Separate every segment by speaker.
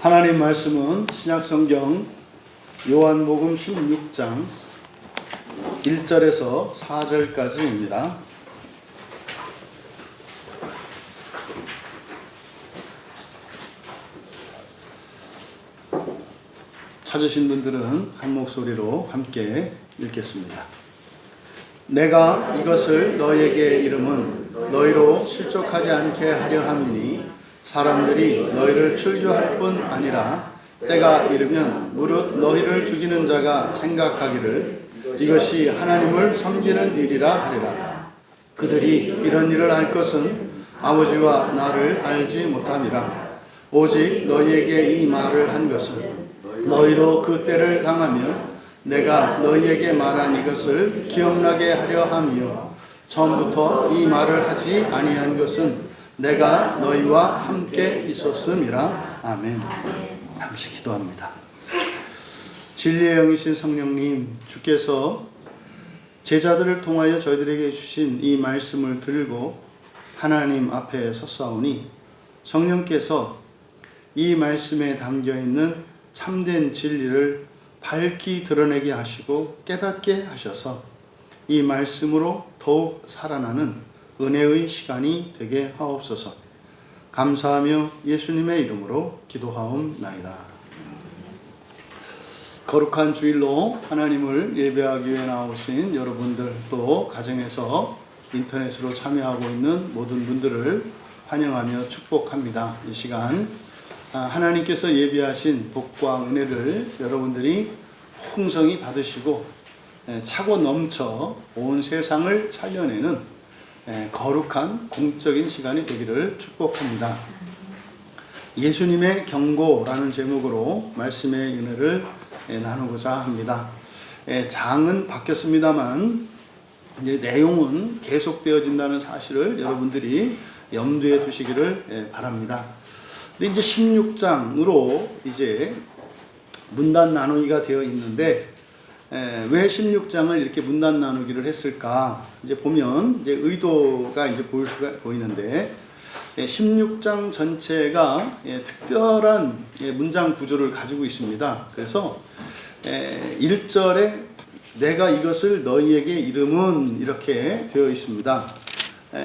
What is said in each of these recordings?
Speaker 1: 하나님 말씀은 신약성경 요한복음 16장 1절에서 4절까지입니다. 찾으신 분들은 한 목소리로 함께 읽겠습니다. 내가 이것을 너희에게 이름은 너희로 실족하지 않게 하려 함이니 사람들이 너희를 출교할 뿐 아니라 때가 이르면 무릇 너희를 죽이는 자가 생각하기를 이것이 하나님을 섬기는 일이라 하리라. 그들이 이런 일을 할 것은 아버지와 나를 알지 못함이라. 오직 너희에게 이 말을 한 것은 너희로 그 때를 당하면 내가 너희에게 말한 이것을 기억나게 하려 함이요 처음부터 이 말을 하지 아니한 것은 내가 너희와 함께 있었음이라. 아멘. 잠시 기도합니다. 진리의 영이신 성령님, 주께서 제자들을 통하여 저희들에게 주신 이 말씀을 들고 하나님 앞에 섰사오니 성령께서 이 말씀에 담겨있는 참된 진리를 밝히 드러내게 하시고 깨닫게 하셔서 이 말씀으로 더욱 살아나는 은혜의 시간이 되게 하옵소서. 감사하며 예수님의 이름으로 기도하옵나이다. 거룩한 주일로 하나님을 예배하기 위해 나오신 여러분들, 또 가정에서 인터넷으로 참여하고 있는 모든 분들을 환영하며 축복합니다. 이 시간 하나님께서 예비하신 복과 은혜를 여러분들이 풍성히 받으시고 차고 넘쳐 온 세상을 살려내는 거룩한 공적인 시간이 되기를 축복합니다. 예수님의 경고라는 제목으로 말씀의 은혜를 나누고자 합니다. 장은 바뀌었습니다만 이제 내용은 계속되어진다는 사실을 여러분들이 염두에 두시기를 바랍니다. 근데 이제 16장으로 이제 문단 나누기가 되어 있는데 왜 16장을 이렇게 문단 나누기를 했을까? 이제 보면 이제 의도가 이제 보이는데 16장 전체가 특별한 문장 구조를 가지고 있습니다. 그래서 1절에 내가 이것을 너희에게 이름은 이렇게 되어 있습니다.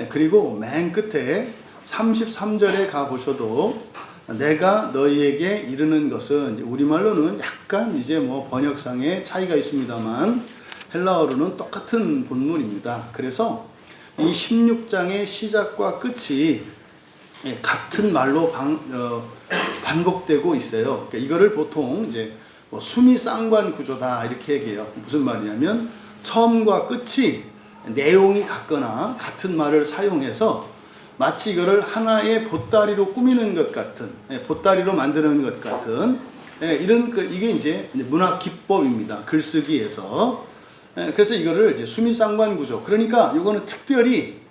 Speaker 1: 그리고 맨 끝에 33절에 가 보셔도 내가 너희에게 이르는 것은, 우리말로는 약간 이제 뭐 번역상의 차이가 있습니다만 헬라어로는 똑같은 본문입니다. 그래서 이 16장의 시작과 끝이 같은 말로 반복되고 있어요. 그러니까 이거를 보통 이제 뭐 수미상관 구조다 이렇게 얘기해요. 무슨 말이냐면 처음과 끝이 내용이 같거나 같은 말을 사용해서 마치 이거를 하나의 보따리로 꾸미는 것 같은, 보따리로 만드는 것 같은 이런 이게 이제 문학 기법입니다. 글쓰기에서. 그래서 이거를 이제 수미상관 구조. 그러니까 이거는 특별히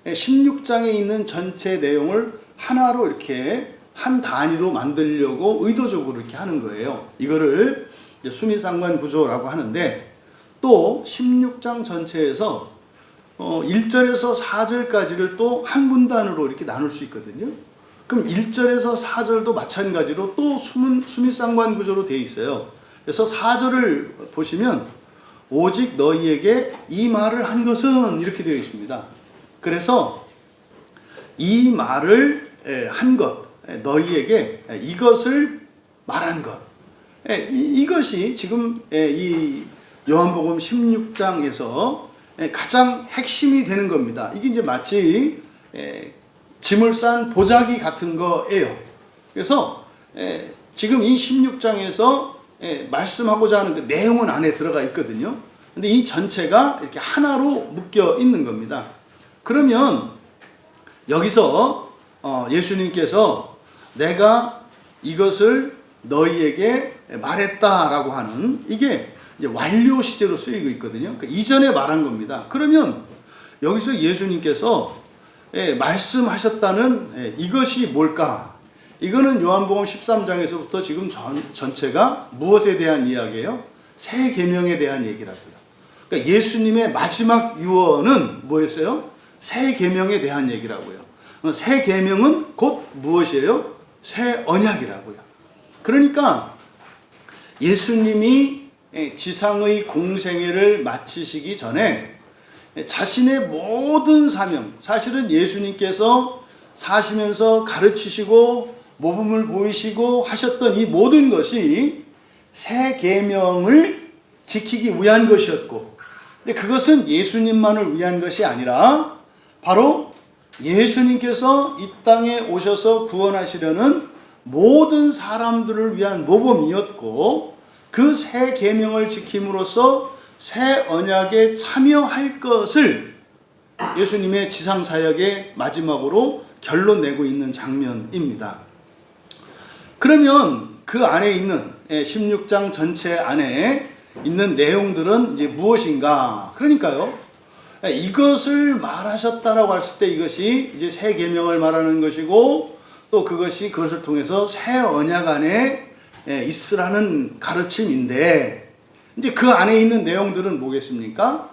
Speaker 1: 16장에 있는 전체 내용을 하나로 이렇게 한 단위로 만들려고 의도적으로 이렇게 하는 거예요. 이거를 이제 수미상관 구조라고 하는데, 또 16장 전체에서 1절에서 4절까지를 또 한 문단으로 이렇게 나눌 수 있거든요. 그럼 1절에서 4절도 마찬가지로 또 수미상관 구조로 되어 있어요. 그래서 4절을 보시면 오직 너희에게 이 말을 한 것은 이렇게 되어 있습니다. 그래서 이 말을 한 것, 너희에게 이것을 말한 것, 이것이 지금 이 요한복음 16장에서 가장 핵심이 되는 겁니다. 이게 이제 마치 짐을 싼 보자기 같은 거예요. 그래서 지금 이 16장에서 말씀하고자 하는 그 내용은 안에 들어가 있거든요. 근데 이 전체가 이렇게 하나로 묶여 있는 겁니다. 그러면 여기서 예수님께서 내가 이것을 너희에게 말했다라고 하는 이게 이제 완료 시제로 쓰이고 있거든요. 그러니까 이전에 말한 겁니다. 그러면 여기서 예수님께서 말씀하셨다는 이것이 뭘까? 이거는 요한복음 13장에서부터 지금 전체가 무엇에 대한 이야기예요? 새 계명에 대한 얘기라고요. 그러니까 예수님의 마지막 유언은 뭐였어요? 새 계명에 대한 얘기라고요. 새 계명은 곧 무엇이에요? 새 언약이라고요. 그러니까 예수님이 지상의 공생애를 마치시기 전에 자신의 모든 사명, 사실은 예수님께서 사시면서 가르치시고 모범을 보이시고 하셨던 이 모든 것이 새 계명을 지키기 위한 것이었고, 근데 그것은 예수님만을 위한 것이 아니라 바로 예수님께서 이 땅에 오셔서 구원하시려는 모든 사람들을 위한 모범이었고, 그 새 계명을 지킴으로써 새 언약에 참여할 것을 예수님의 지상 사역의 마지막으로 결론 내고 있는 장면입니다. 그러면 그 안에 있는 16장 전체 안에 있는 내용들은 이제 무엇인가? 그러니까요, 이것을 말하셨다라고 했을 때 이것이 이제 새 계명을 말하는 것이고, 또 그것을 통해서 새 언약 안에 있으라는 가르침인데, 이제 그 안에 있는 내용들은 뭐겠습니까?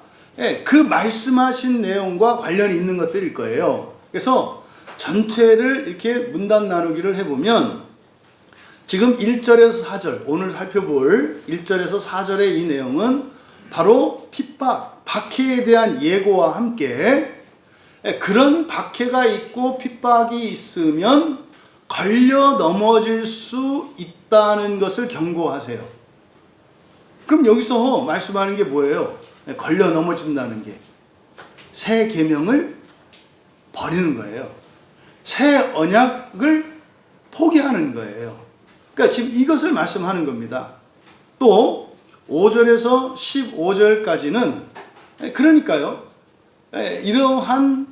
Speaker 1: 그 말씀하신 내용과 관련이 있는 것들일 거예요. 그래서 전체를 이렇게 문단 나누기를 해보면, 지금 1절에서 4절, 오늘 살펴볼 1절에서 4절의 이 내용은 바로 핍박, 박해에 대한 예고와 함께, 그런 박해가 있고 핍박이 있으면 걸려 넘어질 수 있다는 것을 경고하세요. 그럼 여기서 말씀하는 게 뭐예요? 걸려 넘어진다는 게 새 계명을 버리는 거예요. 새 언약을 포기하는 거예요. 그러니까 지금 이것을 말씀하는 겁니다. 또 5절에서 15절까지는 그러니까요, 이러한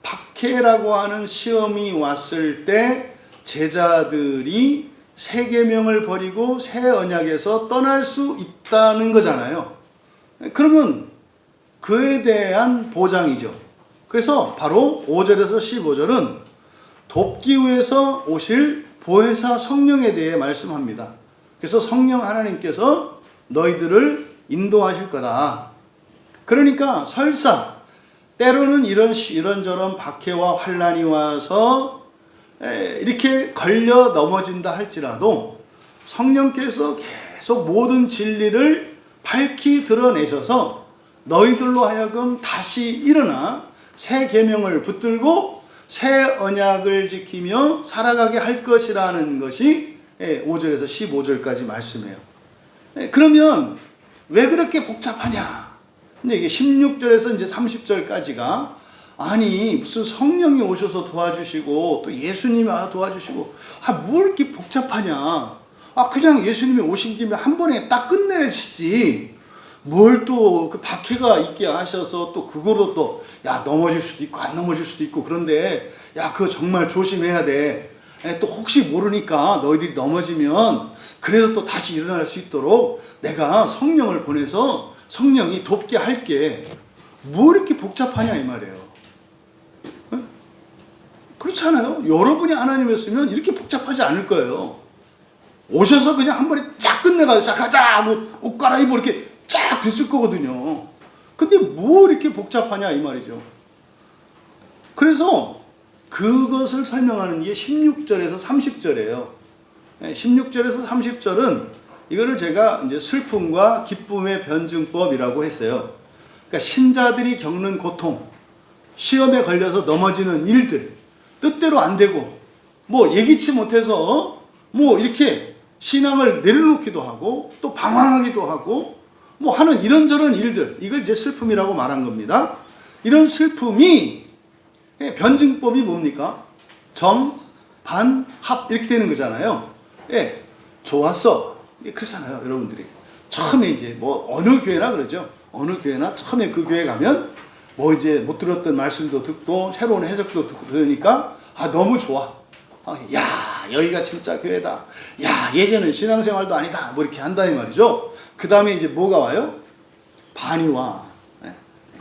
Speaker 1: 박해라고 하는 시험이 왔을 때 제자들이 새 계명을 버리고 새 언약에서 떠날 수 있다는 거잖아요. 그러면 그에 대한 보장이죠. 그래서 바로 5절에서 15절은 돕기 위해서 오실 보혜사 성령에 대해 말씀합니다. 그래서 성령 하나님께서 너희들을 인도하실 거다. 그러니까 설사 때로는 이런저런 박해와 환난이 와서 이렇게 걸려 넘어진다 할지라도 성령께서 계속 모든 진리를 밝히 드러내셔서 너희들로 하여금 다시 일어나 새 계명을 붙들고 새 언약을 지키며 살아가게 할 것이라는 것이 5절에서 15절까지 말씀해요. 그러면 왜 그렇게 복잡하냐? 근데 이게 16절에서 이제 30절까지가 아니 무슨 성령이 오셔서 도와주시고 또 예수님이 와서 도와주시고 뭘 이렇게 복잡하냐? 그냥 예수님이 오신 김에 한 번에 딱 끝내시지. 뭘 또 그 박해가 있게 하셔서 또 그거로 또 넘어질 수도 있고 안 넘어질 수도 있고, 그런데 그거 정말 조심해야 돼. 또 혹시 모르니까 너희들이 넘어지면 그래도 또 다시 일어날 수 있도록 내가 성령을 보내서 성령이 돕게 할게. 뭐 이렇게 복잡하냐 이 말이에요. 그렇지 않아요? 여러분이 하나님이었으면 이렇게 복잡하지 않을 거예요. 오셔서 그냥 한 번에 쫙 끝내가지고 자 가자 옷 갈아입고 이렇게 쫙 됐을 거거든요. 근데 뭐 이렇게 복잡하냐 이 말이죠. 그래서 그것을 설명하는 게 16절에서 30절이에요. 16절에서 30절은 이거를 제가 이제 슬픔과 기쁨의 변증법이라고 했어요. 그러니까 신자들이 겪는 고통, 시험에 걸려서 넘어지는 일들, 뜻대로 안 되고 뭐 예기치 못해서 뭐 이렇게 신앙을 내려놓기도 하고 또 방황하기도 하고 뭐 하는 이런저런 일들, 이걸 이제 슬픔이라고 말한 겁니다. 이런 슬픔이 변증법이 뭡니까? 정, 반, 합 이렇게 되는 거잖아요. 좋았어. 그렇잖아요, 여러분들이. 처음에 이제 뭐 어느 교회나 그러죠. 어느 교회나 처음에 그 교회 가면 뭐 이제 못 들었던 말씀도 듣고 새로운 해석도 듣고 그러니까 너무 좋아. 여기가 진짜 교회다. 예전엔 신앙생활도 아니다. 뭐 이렇게 한다 이 말이죠. 그 다음에 이제 뭐가 와요? 반이 와.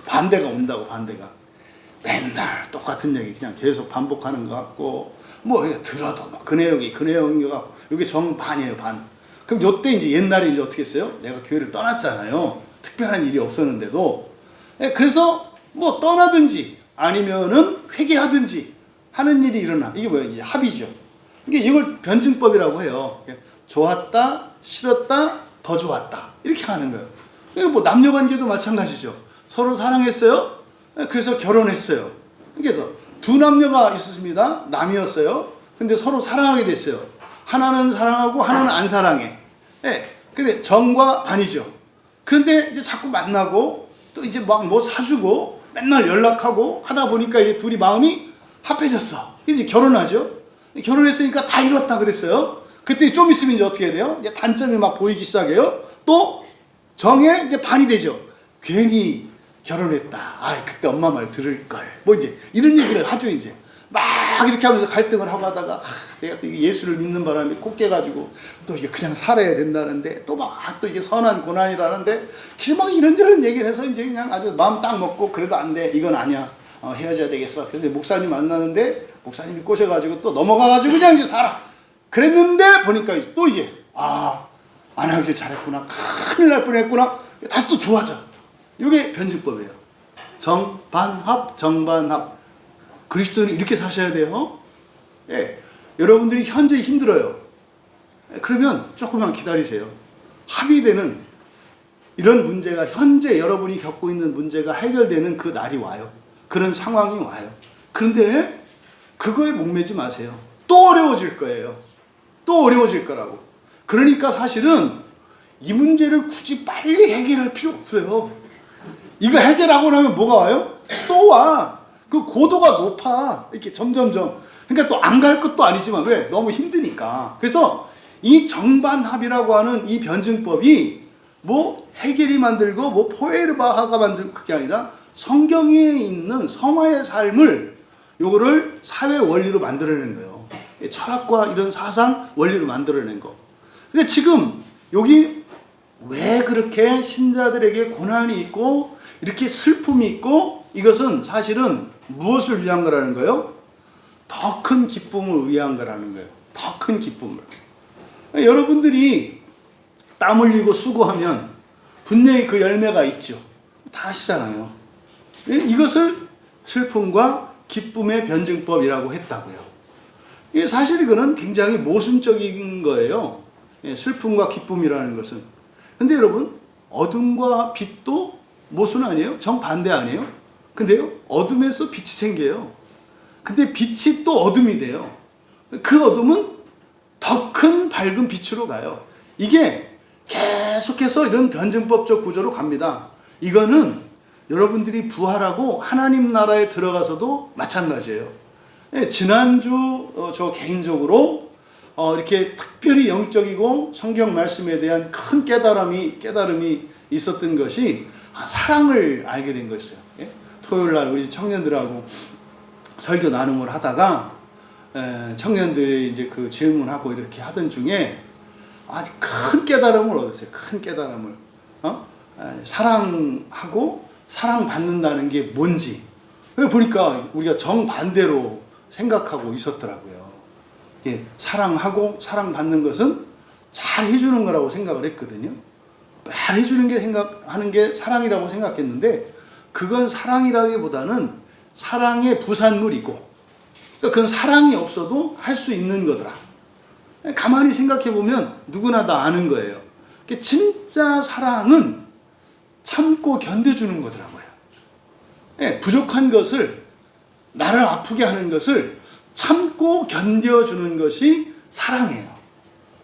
Speaker 1: 반대가 온다고, 반대가. 맨날 똑같은 얘기 그냥 계속 반복하는 것 같고, 뭐 들어도 그 내용인 것 같고, 이게 정반이에요, 반. 그럼 요때 이제 옛날에 이제 어떻게 했어요? 내가 교회를 떠났잖아요. 특별한 일이 없었는데도. 그래서 뭐 떠나든지 아니면은 회개하든지 하는 일이 일어나. 이게 뭐예요? 이제 합의죠. 이게 이걸 변증법이라고 해요. 좋았다, 싫었다, 더 좋았다. 이렇게 하는 거예요. 뭐 남녀 관계도 마찬가지죠. 서로 사랑했어요. 그래서 결혼했어요. 그래서 두 남녀가 있었습니다. 남이었어요. 근데 서로 사랑하게 됐어요. 하나는 사랑하고 하나는 안 사랑해. 근데 정과 반이죠. 그런데 이제 자꾸 만나고 또 이제 막 뭐 사주고 맨날 연락하고 하다 보니까 이제 둘이 마음이 합해졌어. 이제 결혼하죠. 결혼했으니까 다 이뤘다 그랬어요. 그때 좀 있으면 이제 어떻게 돼요? 이제 단점이 막 보이기 시작해요. 또 정에 이제 반이 되죠. 괜히 결혼했다. 아, 그때 엄마 말 들을 걸. 뭐 이제 이런 얘기를 하죠. 이제 막 이렇게 하면서 갈등을 하고 하다가 내가 또 예수를 믿는 바람에 꼭 깨가지고 또 이게 그냥 살아야 된다는데 또 막 또 이게 선한 고난이라는데 막 이런저런 얘기를 해서 이제 그냥 아주 마음 딱 먹고 그래도 안 돼. 이건 아니야. 헤어져야 되겠어. 근데 목사님 만나는데 목사님이 꼬셔가지고 또 넘어가가지고 그냥 이제 살아. 그랬는데 보니까 또 이제 안 하길 잘했구나. 큰일 날 뻔했구나. 다시 또 좋아져. 이게 변증법이에요. 정반합, 정반합. 그리스도인은 이렇게 사셔야 돼요. 여러분들이 현재 힘들어요. 그러면 조금만 기다리세요. 합의되는 이런 문제가 현재 여러분이 겪고 있는 문제가 해결되는 그 날이 와요. 그런 상황이 와요. 그런데 그거에 목매지 마세요. 또 어려워질 거예요. 또 어려워질 거라고. 그러니까 사실은 이 문제를 굳이 빨리 해결할 필요 없어요. 이거 해결하고 나면 뭐가 와요? 또 와. 그 고도가 높아. 이렇게 점점점. 그러니까 또 안 갈 것도 아니지만 왜? 너무 힘드니까. 그래서 이 정반합이라고 하는 이 변증법이 뭐 해겔이 만들고 뭐 포에르바하가 만들고 그게 아니라 성경에 있는 성화의 삶을 요거를 사회 원리로 만들어낸 거예요. 철학과 이런 사상 원리로 만들어낸 거. 그러니까 지금 여기 왜 그렇게 신자들에게 고난이 있고 이렇게 슬픔이 있고 이것은 사실은 무엇을 위한 거라는 거예요? 더 큰 기쁨을 위한 거라는 거예요. 더 큰 기쁨을. 여러분들이 땀 흘리고 수고하면 분명히 그 열매가 있죠. 다 아시잖아요. 이것을 슬픔과 기쁨의 변증법이라고 했다고요. 사실 이거는 굉장히 모순적인 거예요. 슬픔과 기쁨이라는 것은. 근데 여러분, 어둠과 빛도 모순 아니에요? 정반대 아니에요? 근데요, 어둠에서 빛이 생겨요. 근데 빛이 또 어둠이 돼요. 그 어둠은 더 큰 밝은 빛으로 가요. 이게 계속해서 이런 변증법적 구조로 갑니다. 이거는 여러분들이 부활하고 하나님 나라에 들어가서도 마찬가지예요. 지난주 저 개인적으로 이렇게 특별히 영적이고 성경 말씀에 대한 큰 깨달음이 있었던 것이 사랑을 알게 된 것이에요. 토요일 날 우리 청년들하고 설교 나눔을 하다가 청년들이 이제 그 질문하고 이렇게 하던 중에 아주 큰 깨달음을 얻었어요. 큰 깨달음을. 사랑하고 사랑받는다는 게 뭔지. 보니까 우리가 정반대로 생각하고 있었더라고요. 사랑하고 사랑받는 것은 잘 해주는 거라고 생각을 했거든요. 잘 해주는 게 생각하는 게 사랑이라고 생각했는데 그건 사랑이라기보다는 사랑의 부산물이고 그건 사랑이 없어도 할 수 있는 거더라. 가만히 생각해 보면 누구나 다 아는 거예요. 진짜 사랑은 참고 견뎌주는 거더라고요. 부족한 것을 나를 아프게 하는 것을 참고 견뎌주는 것이 사랑이에요.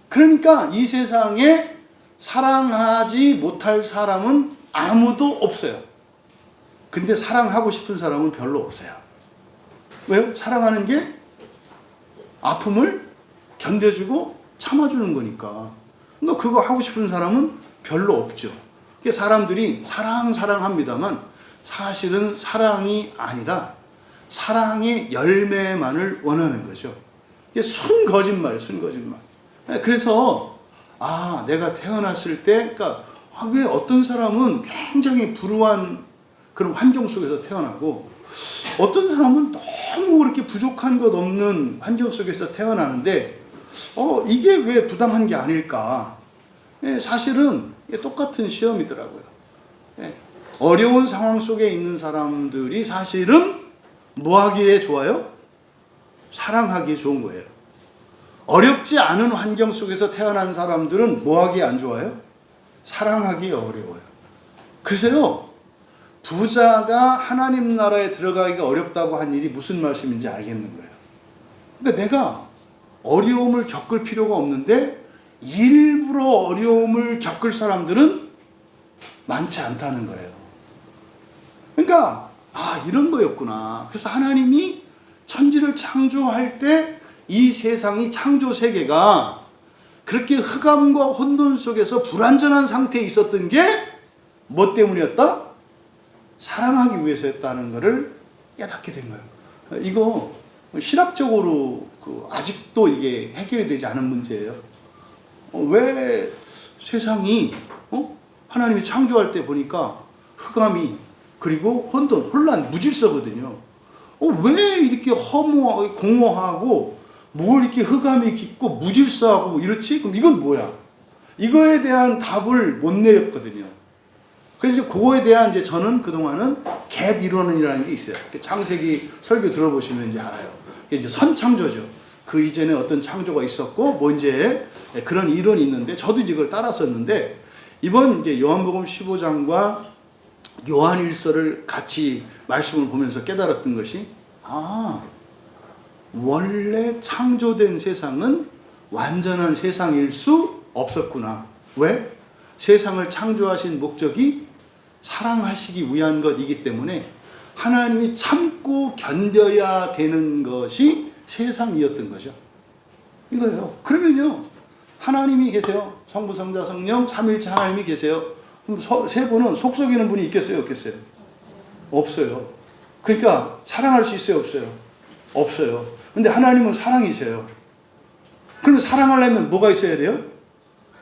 Speaker 1: 그러니까 이 세상에 사랑하지 못할 사람은 아무도 없어요. 근데 사랑하고 싶은 사람은 별로 없어요. 왜요? 사랑하는 게 아픔을 견뎌주고 참아주는 거니까. 그러니까 그거 하고 싶은 사람은 별로 없죠. 사람들이 사랑합니다만 사실은 사랑이 아니라 사랑의 열매만을 원하는 거죠. 이게 순 거짓말이에요. 순 거짓말. 그래서 내가 태어났을 때 그러니까 왜 어떤 사람은 굉장히 불우한 그런 환경 속에서 태어나고 어떤 사람은 너무 그렇게 부족한 것 없는 환경 속에서 태어나는데 이게 왜 부당한 게 아닐까? 사실은 똑같은 시험이더라고요. 어려운 상황 속에 있는 사람들이 사실은 뭐 하기에 좋아요? 사랑하기에 좋은 거예요. 어렵지 않은 환경 속에서 태어난 사람들은 뭐 하기 안 좋아요? 사랑하기 어려워요. 그래서요, 부자가 하나님 나라에 들어가기가 어렵다고 한 일이 무슨 말씀인지 알겠는 거예요. 그러니까 내가 어려움을 겪을 필요가 없는데 일부러 어려움을 겪을 사람들은 많지 않다는 거예요. 그러니까 이런 거였구나. 그래서 하나님이 천지를 창조할 때 이 세상이 창조 세계가 그렇게 흑암과 혼돈 속에서 불완전한 상태에 있었던 게 뭐 때문이었다? 사랑하기 위해서였다는 것을 깨닫게 된 거예요. 이거 신학적으로 아직도 이게 해결이 되지 않은 문제예요. 왜 세상이 하나님이 창조할 때 보니까 흑암이 그리고 혼돈, 혼란, 무질서거든요. 왜 이렇게 허무하고 공허하고 뭐 이렇게 흑암이 깊고 무질서하고 뭐 이렇지? 그럼 이건 뭐야? 이거에 대한 답을 못 내렸거든요. 그래서 그거에 대한 이제 저는 그동안은 갭 이론이라는 게 있어요. 창세기 설교 들어보시면 이제 알아요. 이게 이제 선창조죠. 그 이전에 어떤 창조가 있었고 뭐 이제 그런 이론이 있는데 저도 이제 그걸 따랐었는데 이번 이제 요한복음 15장과 요한일서를 같이 말씀을 보면서 깨달았던 것이 원래 창조된 세상은 완전한 세상일 수 없었구나. 왜? 세상을 창조하신 목적이 사랑하시기 위한 것이기 때문에 하나님이 참고 견뎌야 되는 것이 세상이었던 거죠. 이거예요. 그러면요, 하나님이 계세요. 성부, 성자, 성령, 삼위일체 하나님이 계세요. 그럼 세 분은 속썩이는 분이 있겠어요, 없겠어요? 없어요. 그러니까 사랑할 수 있어요, 없어요? 없어요. 근데 하나님은 사랑이세요. 그러면 사랑하려면 뭐가 있어야 돼요?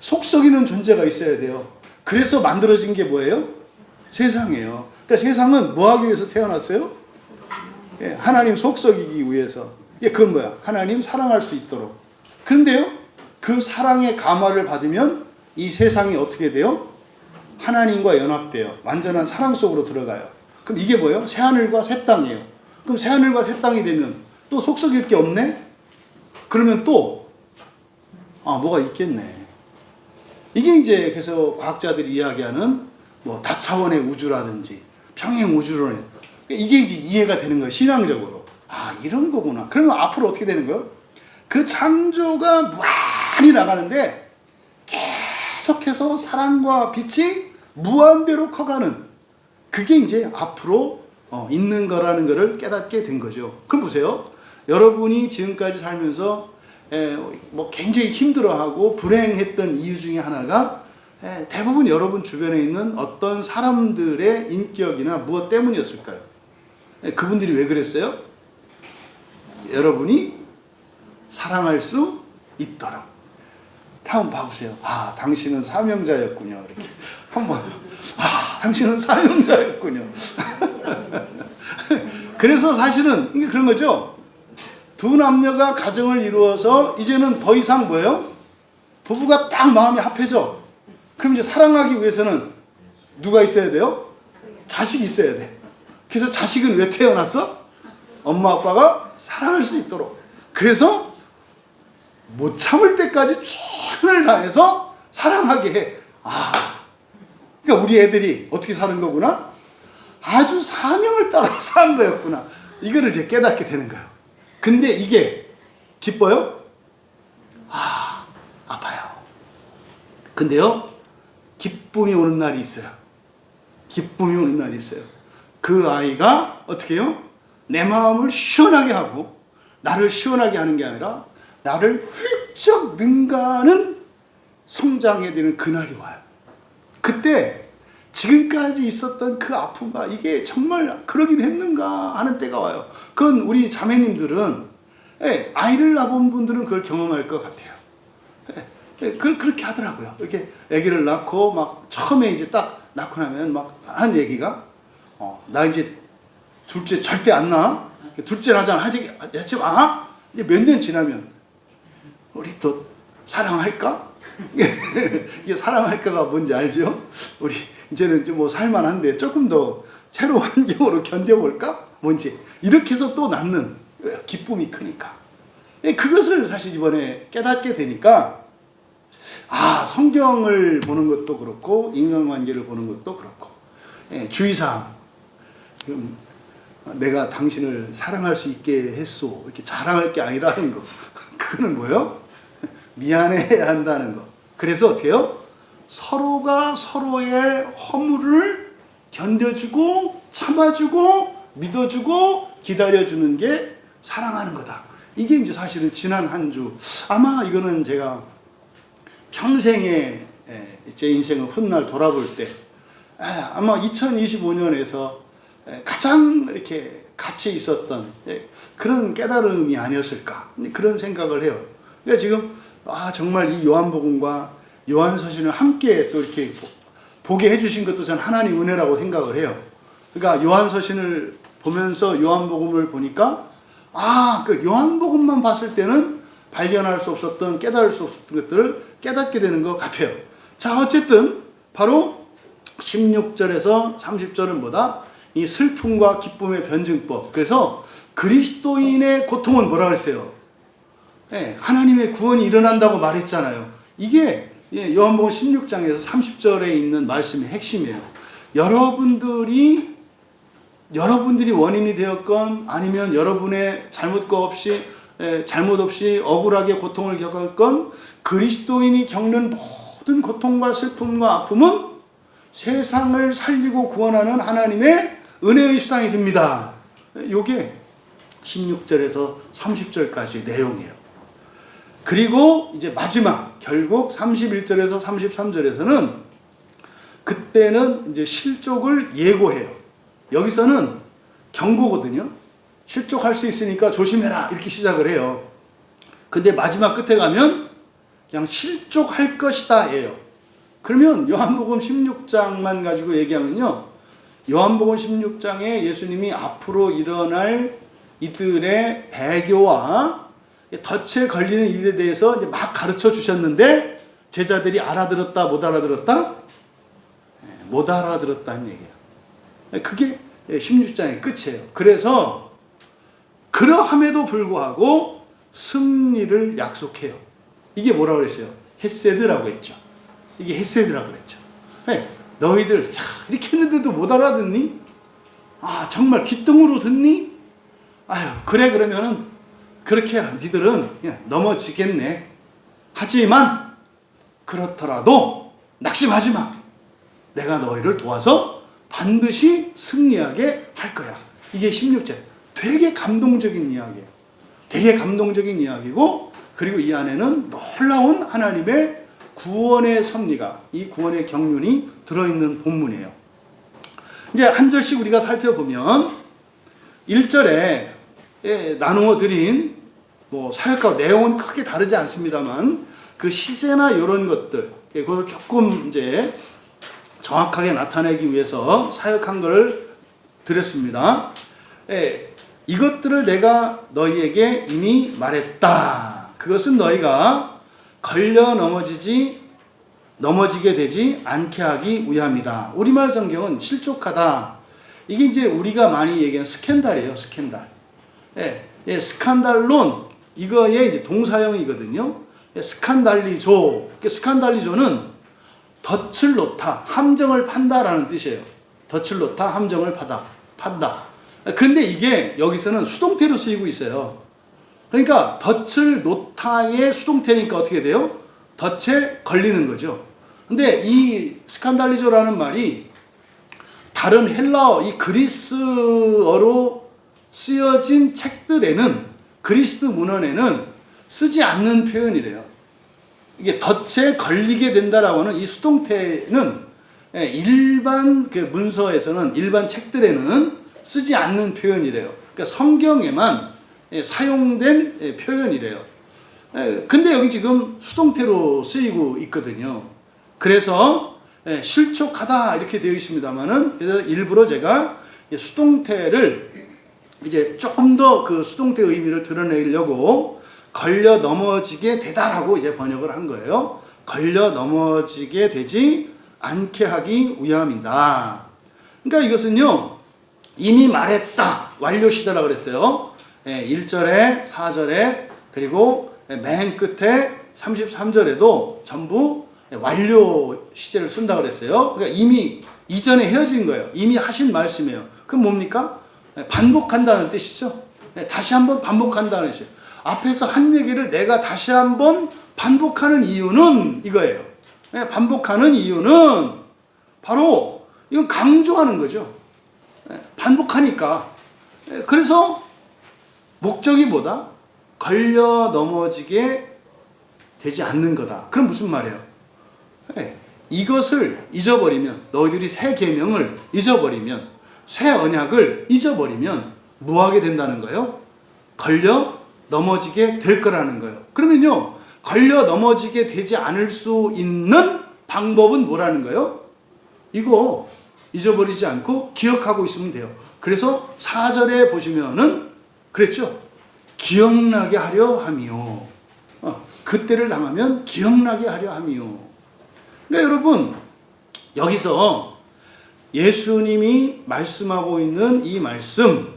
Speaker 1: 속썩이는 존재가 있어야 돼요. 그래서 만들어진 게 뭐예요? 세상이에요. 그러니까 세상은 뭐 하기 위해서 태어났어요? 하나님 속썩이기 위해서. 그건 뭐야? 하나님 사랑할 수 있도록. 그런데요, 그 사랑의 감화를 받으면 이 세상이 어떻게 돼요? 하나님과 연합돼요. 완전한 사랑 속으로 들어가요. 그럼 이게 뭐예요? 새하늘과 새 땅이에요. 그럼 새하늘과 새 땅이 되면 또 속썩일 게 없네? 그러면 또 뭐가 있겠네. 이게 이제 그래서 과학자들이 이야기하는 뭐 다차원의 우주라든지 평행 우주론, 이게 이제 이해가 되는 거예요. 신앙적으로. 이런 거구나. 그러면 앞으로 어떻게 되는 거예요? 그 창조가 무한히 나가는데 계속해서 사랑과 빛이 무한대로 커가는, 그게 이제 앞으로 있는 거라는 것을 깨닫게 된 거죠. 그럼 보세요. 여러분이 지금까지 살면서 뭐 굉장히 힘들어하고 불행했던 이유 중에 하나가 대부분 여러분 주변에 있는 어떤 사람들의 인격이나 무엇 때문이었을까요? 그분들이 왜 그랬어요? 여러분이 사랑할 수 있도록. 한번 봐보세요. 당신은 사명자였군요. 이렇게 한번. 당신은 사명자였군요. 그래서 사실은 이게 그런 거죠. 두 남녀가 가정을 이루어서 이제는 더 이상 뭐예요? 부부가 딱 마음이 합해져. 그럼 이제 사랑하기 위해서는 누가 있어야 돼요? 자식이 있어야 돼. 그래서 자식은 왜 태어났어? 엄마 아빠가 사랑할 수 있도록. 그래서 못 참을 때까지 최선을 다해서 사랑하게 해. 그러니까 우리 애들이 어떻게 사는 거구나? 아주 사명을 따라서 한 거였구나. 이거를 이제 깨닫게 되는 거예요. 근데 이게 기뻐요? 아파요. 근데요, 기쁨이 오는 날이 있어요. 기쁨이 오는 날이 있어요. 그 아이가 어떻게 해요? 내 마음을 시원하게 하고, 나를 시원하게 하는 게 아니라 나를 훌쩍 능가하는 성장해야 되는 그날이 와요. 그때 지금까지 있었던 그 아픔과 이게 정말 그러긴 했는가 하는 때가 와요. 그건 우리 자매님들은, 아이를 낳은 분들은 그걸 경험할 것 같아요. 그렇게 하더라고요. 이렇게 아기를 낳고 막 처음에 이제 딱 낳고 나면 막 한 얘기가, 나 이제 둘째 절대 안 낳아. 둘째 낳잖아. 이제 몇 년 지나면 우리 또 사랑할까? 이게 사랑할까가 뭔지 알죠? 우리 이제는 좀 뭐 살만한데 조금 더 새로운 환경으로 견뎌볼까? 뭔지 이렇게 해서 또 낳는 기쁨이 크니까. 그것을 사실 이번에 깨닫게 되니까 성경을 보는 것도 그렇고 인간관계를 보는 것도 그렇고 주의사항, 내가 당신을 사랑할 수 있게 했소 이렇게 자랑할 게 아니라는 거. 그거는 뭐예요? 미안해야 한다는 거. 그래서 어때요? 서로가 서로의 허물을 견뎌주고 참아주고 믿어주고 기다려주는 게 사랑하는 거다. 이게 이제 사실은 지난 한 주, 아마 이거는 제가 평생에 제 인생을 훗날 돌아볼 때 아마 2025년에서 가장 이렇게 같이 있었던 그런 깨달음이 아니었을까, 그런 생각을 해요. 그러니까 지금 정말 이 요한복음과 요한서신을 함께 또 이렇게 보게 해주신 것도 전 하나님 은혜라고 생각을 해요. 그러니까 요한서신을 보면서 요한복음을 보니까 그 요한복음만 봤을 때는 발견할 수 없었던, 깨달을 수 없었던 것들을 깨닫게 되는 것 같아요. 자, 어쨌든 바로 16절에서 30절은 뭐다? 이 슬픔과 기쁨의 변증법. 그래서 그리스도인의 고통은 뭐라 그랬어요? 하나님의 구원이 일어난다고 말했잖아요. 이게 요한복음 16장에서 30절에 있는 말씀의 핵심이에요. 여러분들이 원인이 되었건 아니면 여러분의 잘못 없이 억울하게 고통을 겪었건 그리스도인이 겪는 모든 고통과 슬픔과 아픔은 세상을 살리고 구원하는 하나님의 은혜의 수단이 됩니다. 이게 16절에서 30절까지의 내용이에요. 그리고 이제 마지막 결국 31절에서 33절에서는 그때는 이제 실족을 예고해요. 여기서는 경고거든요. 실족할 수 있으니까 조심해라 이렇게 시작을 해요. 근데 마지막 끝에 가면 그냥 실족할 것이다 예요. 그러면 요한복음 16장만 가지고 얘기하면요, 요한복음 16장에 예수님이 앞으로 일어날 이들의 배교와 덫에 걸리는 일에 대해서 이제 막 가르쳐 주셨는데 제자들이 알아들었다 못 알아들었다? 못 알아들었다는 얘기예요. 그게 16장의 끝이에요. 그래서 그러함에도 불구하고 승리를 약속해요. 이게 뭐라고 그랬어요? 헤세드라고 했죠. 이게 헤세드라고 그랬죠. 너희들 이렇게 했는데도 못 알아듣니? 정말 귓등으로 듣니? 그래, 그러면은 그렇게 해라. 니들은 넘어지겠네. 하지만 그렇더라도 낙심하지 마. 내가 너희를 도와서 반드시 승리하게 할 거야. 이게 16절. 되게 감동적인 이야기예요. 되게 감동적인 이야기고, 그리고 이 안에는 놀라운 하나님의 구원의 섭리가, 이 구원의 경륜이 들어있는 본문이에요. 이제 한 절씩 우리가 살펴보면 1절에 나누어 드린 사역과 내용은 크게 다르지 않습니다만 그 시제나 이런 것들, 그걸 조금 이제 정확하게 나타내기 위해서 사역한 것을 드렸습니다. 이것들을 내가 너희에게 이미 말했다. 그것은 너희가 걸려 넘어지게 되지 않게 하기 위함이다. 우리말 성경은 실족하다. 이게 이제 우리가 많이 얘기하는 스캔들이에요. 스캔들. 스칸달론, 이거의 이제 동사형이거든요. 스칸달리조. 스칸달리조는 덫을 놓다, 함정을 판다라는 뜻이에요. 덫을 놓다, 함정을 판다. 근데 이게 여기서는 수동태로 쓰이고 있어요. 그러니까 덫을 놓다의 수동태니까 어떻게 돼요? 덫에 걸리는 거죠. 근데 이 스칸달리조라는 말이 다른 헬라어, 이 그리스어로 쓰여진 책들에는, 그리스 문헌에는 쓰지 않는 표현이래요. 이게 덫에 걸리게 된다라고 하는 이 수동태는 일반 그 문서에서는, 일반 책들에는 쓰지 않는 표현이래요. 그러니까 성경에만 사용된 표현이래요. 근데 여기 지금 수동태로 쓰이고 있거든요. 그래서 실족하다 이렇게 되어 있습니다만은, 그래서 일부러 제가 수동태를 이제 조금 더 그 수동태 의미를 드러내려고 걸려 넘어지게 되다라고 이제 번역을 한 거예요. 걸려 넘어지게 되지 않게 하기 위함이다. 그러니까 이것은요, 이미 말했다, 완료시다라고 그랬어요. 1절에 4절에 그리고 맨 끝에 33절에도 전부 완료 시제를 쓴다 그랬어요. 그러니까 이미 이전에 헤어진 거예요. 이미 하신 말씀이에요. 그럼 뭡니까? 반복한다는 뜻이죠. 다시 한번 반복한다는 뜻이에요. 앞에서 한 얘기를 내가 다시 한번 반복하는 이유는 이거예요. 반복하는 이유는 바로 이건 강조하는 거죠. 반복하니까. 그래서 목적이 뭐다? 걸려 넘어지게 되지 않는 거다. 그럼 무슨 말이에요? 이것을 잊어버리면, 너희들이 새 계명을 잊어버리면, 새 언약을 잊어버리면 뭐 하게 된다는 거예요? 걸려 넘어지게 될 거라는 거예요. 그러면요, 걸려 넘어지게 되지 않을 수 있는 방법은 뭐라는 거예요? 이거 잊어버리지 않고 기억하고 있으면 돼요. 그래서 4절에 보시면은 그랬죠. 기억나게 하려 함이요. 그때를 당하면 기억나게 하려 함이요. 그러니까 여러분, 여기서 예수님이 말씀하고 있는 이 말씀,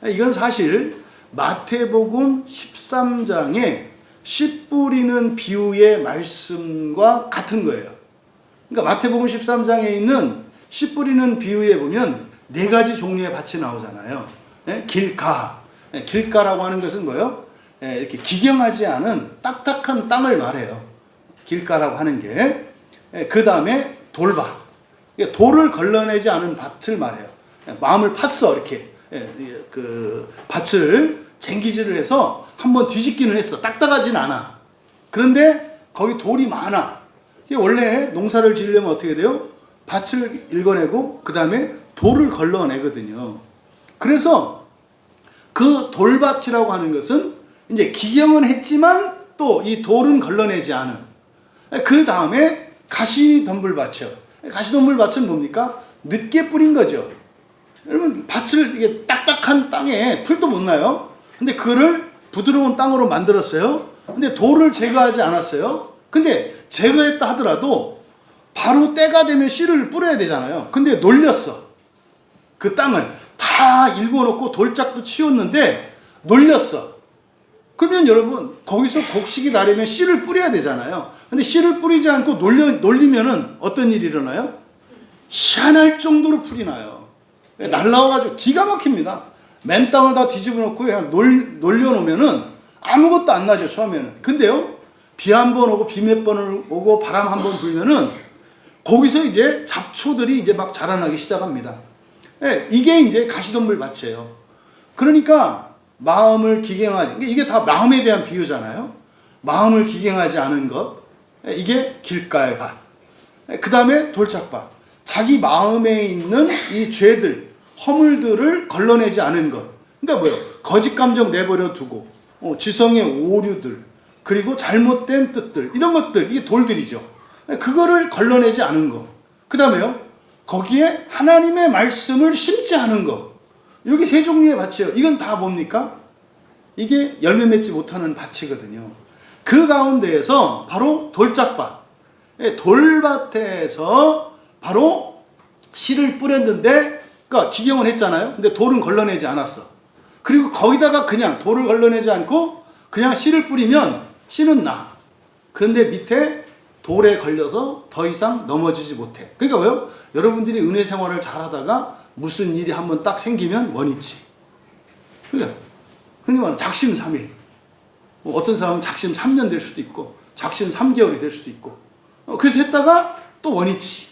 Speaker 1: 이건 사실 마태복음 13장의 씨 뿌리는 비유의 말씀과 같은 거예요. 그러니까 마태복음 13장에 있는 씨 뿌리는 비유에 보면 네 가지 종류의 밭이 나오잖아요. 길가. 길가라고 하는 것은 뭐예요? 이렇게 기경하지 않은 딱딱한 땅을 말해요. 길가라고 하는 게. 그 다음에 돌밭. 돌을 걸러내지 않은 밭을 말해요. 마음을 팠어. 이렇게. 그 밭을 쟁기질을 해서 한번 뒤집기는 했어. 딱딱하진 않아. 그런데 거기 돌이 많아. 원래 농사를 지으려면 어떻게 돼요? 밭을 읽어내고 그 다음에 돌을 걸러내거든요. 그래서 그 돌밭이라고 하는 것은 이제 기경은 했지만 또 이 돌은 걸러내지 않은. 그 다음에 가시덤불밭이요. 가시덤불밭은 뭡니까? 늦게 뿌린 거죠. 여러분, 밭을 이게 딱딱한 땅에 풀도 못 나요. 근데 그거를 부드러운 땅으로 만들었어요. 근데 돌을 제거하지 않았어요. 근데 제거했다 하더라도 바로 때가 되면 씨를 뿌려야 되잖아요. 근데 놀렸어. 그 땅을 다 일궈놓고 돌짝도 치웠는데 놀렸어. 그러면 여러분, 거기서 곡식이 나려면 씨를 뿌려야 되잖아요. 근데 씨를 뿌리지 않고 놀리면은 어떤 일이 일어나요? 희한할 정도로 풀이 나요. 날라와가지고 기가 막힙니다. 맨 땅을 다 뒤집어 놓고 그냥 놀려놓으면은 아무것도 안 나죠, 처음에는. 근데요, 비 한 번 오고 비 몇 번 오고 바람 한 번 불면은 거기서 이제 잡초들이 이제 막 자라나기 시작합니다. 이게 이제 가시덤불 밭이에요. 그러니까 마음을 기경하지, 이게 다 마음에 대한 비유잖아요. 마음을 기경하지 않은 것, 이게 길가의 밭. 그 다음에 돌짝밭. 자기 마음에 있는 이 죄들, 허물들을 걸러내지 않은 것. 그러니까 뭐예요? 거짓 감정 내버려 두고, 지성의 오류들, 그리고 잘못된 뜻들, 이런 것들, 이게 돌들이죠. 그거를 걸러내지 않은 것. 그 다음에요, 거기에 하나님의 말씀을 심지 않은 것. 여기 세 종류의 밭이에요. 이건 다 뭡니까? 이게 열매 맺지 못하는 밭이거든요. 그 가운데에서 바로 돌짝밭. 돌밭에서 바로 씨를 뿌렸는데, 그러니까 기경을 했잖아요. 근데 돌은 걸러내지 않았어. 그리고 거기다가 그냥 돌을 걸러내지 않고 그냥 씨를 뿌리면 씨는 나. 그런데 밑에 돌에 걸려서 더 이상 넘어지지 못해. 그러니까 뭐요? 여러분들이 은혜 생활을 잘하다가 무슨 일이 한번 딱 생기면 원위치. 그러니까 흔히 말하는 작심삼일. 어떤 사람은 작심 3년 될 수도 있고 작심 3개월이 될 수도 있고. 그래서 했다가 또 원위치.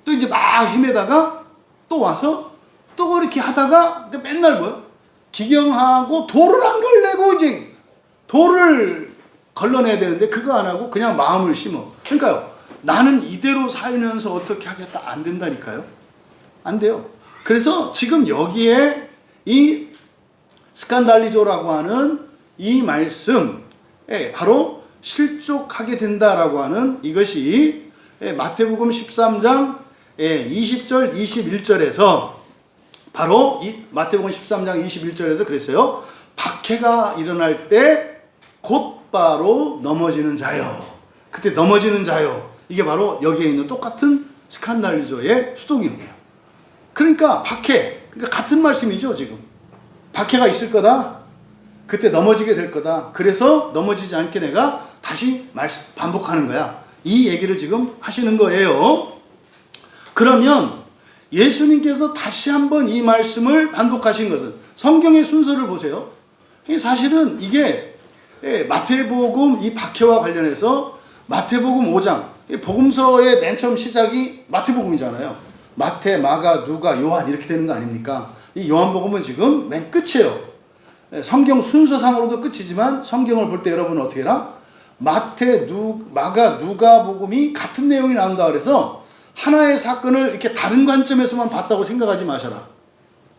Speaker 1: 또 이제 막 헤매다가 또 와서 또 그렇게 하다가 맨날 뭐요? 기경하고 돌을 안 걸내고 이제 돌을 걸러내야 되는데 그거 안 하고 그냥 마음을 심어. 그러니까요, 나는 이대로 살면서 어떻게 하겠다, 안 된다니까요. 안 돼요. 그래서 지금 여기에 이 스칸달리조라고 하는 이 말씀에 바로 실족하게 된다라고 하는 이것이 마태복음 13장 20절 21절에서 바로 이 마태복음 13장 21절에서 그랬어요. 박해가 일어날 때 곧바로 넘어지는 자요. 그때 넘어지는 자요. 이게 바로 여기에 있는 똑같은 스칸달리조의 수동형이에요. 그러니까 박해, 그러니까 같은 말씀이죠. 지금 박해가 있을 거다. 그때 넘어지게 될 거다. 그래서 넘어지지 않게 내가 다시 반복하는 거야. 이 얘기를 지금 하시는 거예요. 그러면 예수님께서 다시 한번 이 말씀을 반복하신 것은 성경의 순서를 보세요. 사실은 이게 마태복음 이 박해와 관련해서 마태복음 5장 복음서의 맨 처음 시작이 마태복음이잖아요. 마태, 마가, 누가, 요한 이렇게 되는 거 아닙니까? 이 요한복음은 지금 맨 끝이에요. 성경 순서상으로도 끝이지만 성경을 볼 때 여러분은 어떻게 해라? 마태, 마가, 누가복음이 같은 내용이 나온다 그래서 하나의 사건을 이렇게 다른 관점에서만 봤다고 생각하지 마셔라.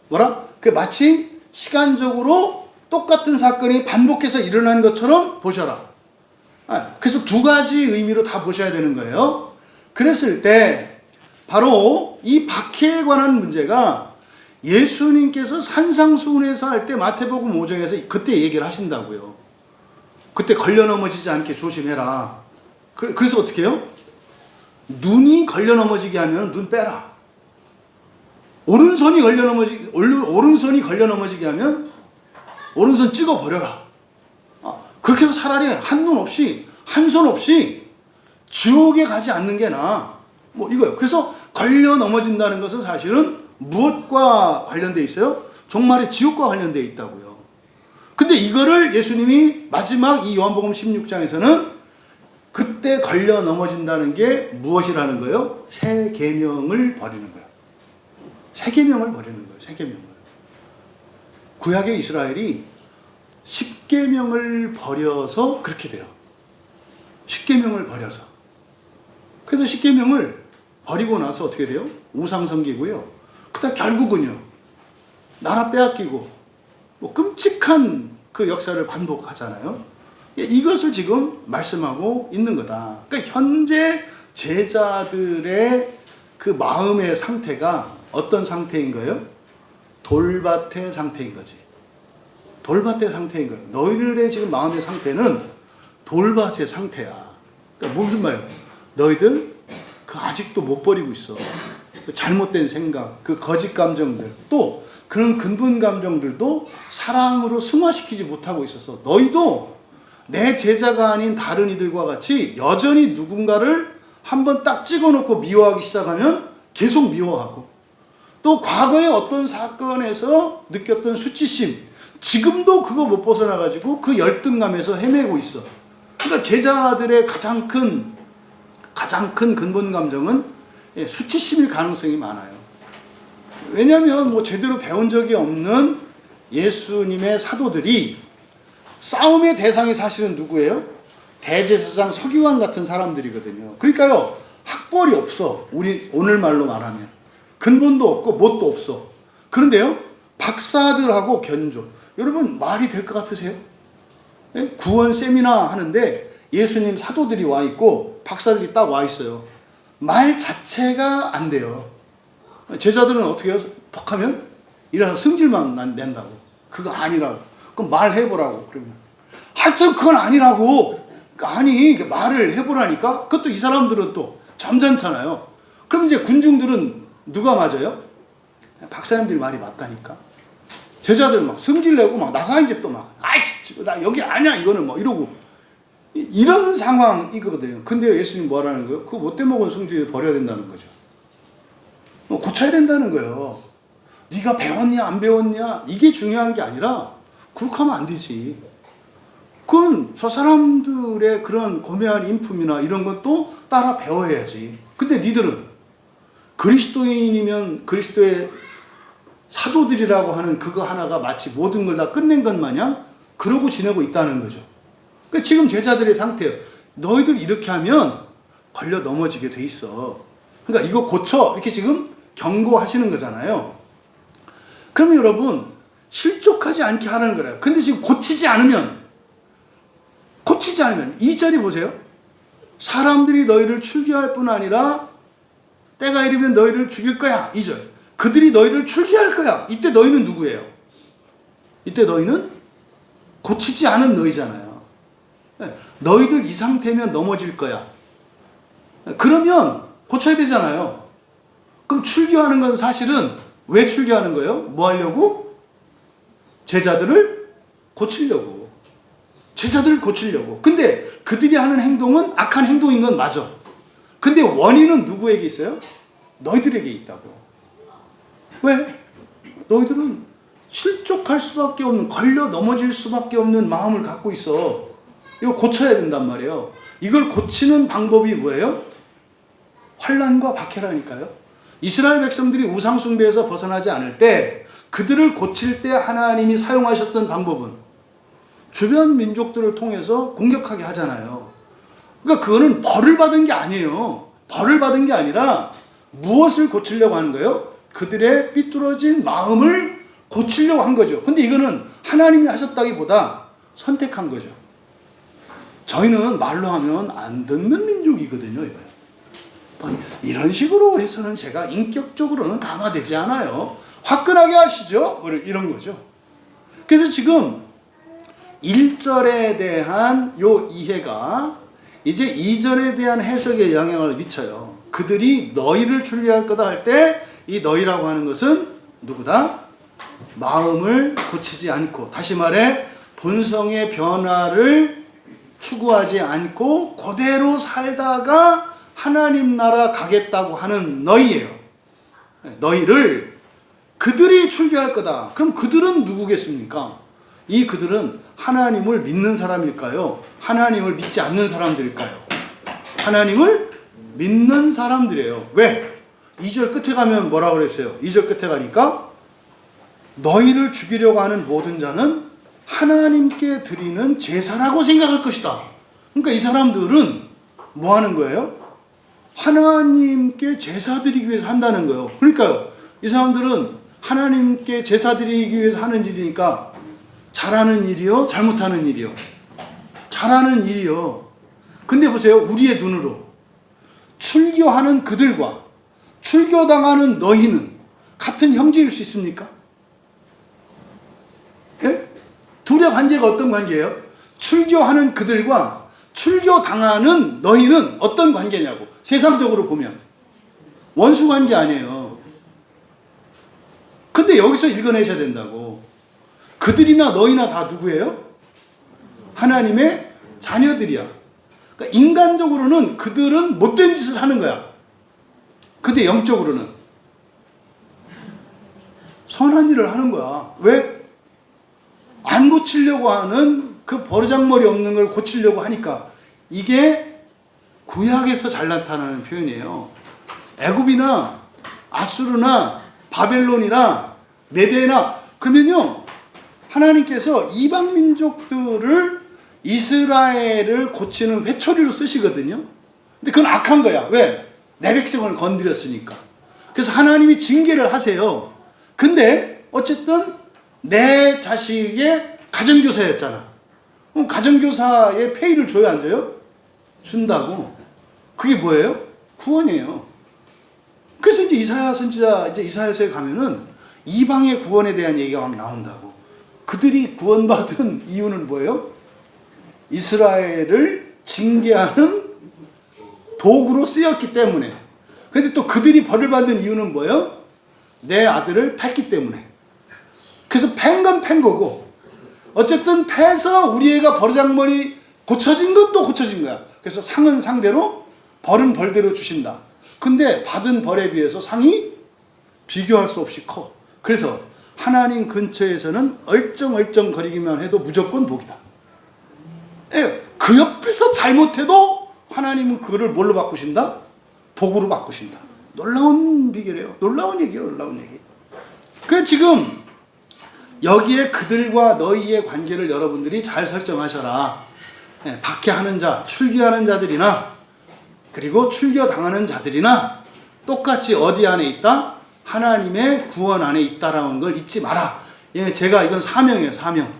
Speaker 1: 뭐라? 그 마치 시간적으로 똑같은 사건이 반복해서 일어나는 것처럼 보셔라. 그래서 두 가지 의미로 다 보셔야 되는 거예요. 그랬을 때 바로 이 박해에 관한 문제가 예수님께서 산상수훈에서 할 때 마태복음 5장에서 그때 얘기를 하신다고요. 그때 걸려 넘어지지 않게 조심해라. 그래서 어떻게 해요? 눈이 걸려 넘어지게 하면 눈 빼라. 오른손이 걸려 넘어지게 하면 오른손 찍어 버려라. 그렇게 해서 차라리 한눈 없이 한 손 없이 지옥에 가지 않는 게 나아. 뭐 이거요. 그래서 걸려 넘어진다는 것은 사실은 무엇과 관련돼 있어요? 종말의 지옥과 관련돼 있다고요. 근데 이거를 예수님이 마지막 이 요한복음 16장에서는 그때 걸려 넘어진다는 게 무엇이라는 거예요? 새 계명을 버리는 거예요. 새 계명을 버리는 거예요. 새 계명을. 구약의 이스라엘이 10계명을 버려서 그렇게 돼요. 10계명을 버려서. 그래서 10계명을 버리고 나서 어떻게 돼요? 우상 섬기고요. 그다음 결국은요. 나라 빼앗기고 뭐 끔찍한 그 역사를 반복하잖아요. 이것을 지금 말씀하고 있는 거다. 그러니까 현재 제자들의 그 마음의 상태가 어떤 상태인 거예요? 돌밭의 상태인 거지. 돌밭의 상태인 거예요. 너희들의 지금 마음의 상태는 돌밭의 상태야. 그러니까 무슨 말이에요? 너희들 그 아직도 못 버리고 있어. 그 잘못된 생각, 그 거짓 감정들, 또 그런 근본 감정들도 사랑으로 승화시키지 못하고 있어서 너희도 내 제자가 아닌 다른 이들과 같이 여전히 누군가를 한번 딱 찍어놓고 미워하기 시작하면 계속 미워하고, 또 과거의 어떤 사건에서 느꼈던 수치심, 지금도 그거 못 벗어나가지고 그 열등감에서 헤매고 있어. 그러니까 제자들의 가장 큰 근본 감정은 수치심일 가능성이 많아요. 왜냐하면 뭐 제대로 배운 적이 없는 예수님의 사도들이 싸움의 대상이 사실은 누구예요? 대제사장 서기관 같은 사람들이거든요. 그러니까요, 학벌이 없어. 우리 오늘 말로 말하면 근본도 없고 뭣도 없어. 그런데요, 박사들하고 견조. 여러분 말이 될 것 같으세요? 구원 세미나 하는데 예수님 사도들이 와 있고 박사들이 딱 와 있어요. 말 자체가 안 돼요. 제자들은 어떻게 해요? 퍽하면 이래서 승질만 낸다고. 그거 아니라고. 그럼 말해보라고. 그러면 하여튼 그건 아니라고. 아니 말을 해보라니까. 그것도 이 사람들은 또 점잖잖아요. 그럼 이제 군중들은 누가 맞아요? 박사님들이 말이 맞다니까. 제자들 막 승질내고 막 나가 이제 또 막 아이씨 나 여기 아니야 이거는 뭐 이러고 이런 상황이거든요. 근데 예수님 뭐라는 거예요? 그 못돼 먹은 승질 버려야 된다는 거죠. 고쳐야 된다는 거예요. 네가 배웠냐 안 배웠냐 이게 중요한 게 아니라 그렇게 하면 안 되지. 그건 저 사람들의 그런 고매한 인품이나 이런 것도 따라 배워야지. 근데 니들은 그리스도인이면 그리스도의 사도들이라고 하는 그거 하나가 마치 모든 걸 다 끝낸 것 마냥 그러고 지내고 있다는 거죠. 그러니까 지금 제자들의 상태예요. 너희들 이렇게 하면 걸려 넘어지게 돼 있어. 그러니까 이거 고쳐 이렇게 지금 경고하시는 거잖아요. 그러면 여러분 실족하지 않게 하는 거예요. 근데 지금 고치지 않으면 2절이 보세요. 사람들이 너희를 출교할 뿐 아니라 때가 이르면 너희를 죽일 거야. 2절. 그들이 너희를 출교할 거야. 이때 너희는 누구예요? 이때 너희는 고치지 않은 너희잖아요. 너희들 이 상태면 넘어질 거야. 그러면 고쳐야 되잖아요. 그럼 출교하는 건 사실은 왜 출교하는 거예요? 뭐 하려고? 제자들을 고치려고. 제자들을 고치려고. 근데 그들이 하는 행동은 악한 행동인 건 맞아. 근데 원인은 누구에게 있어요? 너희들에게 있다고. 왜? 너희들은 실족할 수밖에 없는, 걸려 넘어질 수밖에 없는 마음을 갖고 있어. 이거 고쳐야 된단 말이에요. 이걸 고치는 방법이 뭐예요? 환난과 박해라니까요. 이스라엘 백성들이 우상 숭배에서 벗어나지 않을 때, 그들을 고칠 때 하나님이 사용하셨던 방법은 주변 민족들을 통해서 공격하게 하잖아요. 그러니까 그거는 벌을 받은 게 아니에요. 벌을 받은 게 아니라 무엇을 고치려고 하는 거예요? 그들의 삐뚤어진 마음을 고치려고 한 거죠. 근데 이거는 하나님이 하셨다기보다 선택한 거죠. 저희는 말로 하면 안 듣는 민족이거든요. 이런 식으로 해서는 제가 인격적으로는 감화되지 않아요. 화끈하게 하시죠? 이런 거죠. 그래서 지금 1절에 대한 요 이해가 이제 2절에 대한 해석에 영향을 미쳐요. 그들이 너희를 출리할 거다 할 때 이 너희라고 하는 것은 누구다? 마음을 고치지 않고, 다시 말해 본성의 변화를 추구하지 않고 그대로 살다가 하나님 나라 가겠다고 하는 너희예요. 너희를 그들이 출교할 거다. 그럼 그들은 누구겠습니까? 이 그들은 하나님을 믿는 사람일까요? 하나님을 믿지 않는 사람들일까요? 하나님을 믿는 사람들이에요. 왜? 2절 끝에 가면 뭐라고 그랬어요? 2절 끝에 가니까 너희를 죽이려고 하는 모든 자는 하나님께 드리는 제사라고 생각할 것이다. 그러니까 이 사람들은 뭐 하는 거예요? 하나님께 제사 드리기 위해서 한다는 거예요. 그러니까요, 이 사람들은 하나님께 제사 드리기 위해서 하는 일이니까 잘하는 일이요? 잘못하는 일이요? 잘하는 일이요. 근데 보세요. 우리의 눈으로 출교하는 그들과 출교당하는 너희는 같은 형제일 수 있습니까? 예? 둘의 관계가 어떤 관계예요? 출교하는 그들과 출교당하는 너희는 어떤 관계냐고. 세상적으로 보면 원수 관계 아니에요. 근데 여기서 읽어내셔야 된다고. 그들이나 너희나 다 누구예요? 하나님의 자녀들이야. 그러니까 인간적으로는 그들은 못된 짓을 하는 거야. 근데 영적으로는 선한 일을 하는 거야. 왜? 안 고치려고 하는 그 버르장머리 없는 걸 고치려고 하니까. 이게 구약에서 잘 나타나는 표현이에요. 애굽이나 아수르나 바벨론이나 메대나, 그러면요, 하나님께서 이방 민족들을 이스라엘을 고치는 회초리로 쓰시거든요. 근데 그건 악한 거야. 왜? 내 백성을 건드렸으니까. 그래서 하나님이 징계를 하세요. 근데 어쨌든 내 자식의 가정교사였잖아. 그럼 가정교사의 페이를 줘요, 안 줘요? 준다고. 그게 뭐예요? 구원이에요. 그래서 이제 이사야 선지자, 이제 이사야서에 가면은 이방의 구원에 대한 얘기가 막 나온다고. 그들이 구원받은 이유는 뭐예요? 이스라엘을 징계하는 도구로 쓰였기 때문에. 근데 또 그들이 벌을 받는 이유는 뭐예요? 내 아들을 팼기 때문에. 그래서 팬 건 팬 거고, 어쨌든 패서 우리 애가 버르장머리 고쳐진 것도 고쳐진 거야. 그래서 상은 상대로, 벌은 벌대로 주신다. 근데 받은 벌에 비해서 상이 비교할 수 없이 커. 그래서 하나님 근처에서는 얼쩡얼쩡거리기만 해도 무조건 복이다. 그 옆에서 잘못해도 하나님은 그거를 뭘로 바꾸신다? 복으로 바꾸신다. 놀라운 비결이에요. 놀라운 얘기예요. 놀라운 얘기. 그래서 지금 여기에 그들과 너희의 관계를 여러분들이 잘 설정하셔라. 박해하는 자, 출교하는 자들이나 그리고 출교당하는 자들이나 똑같이 어디 안에 있다? 하나님의 구원 안에 있다라는 걸 잊지 마라. 제가 이건 사명이에요. 사명.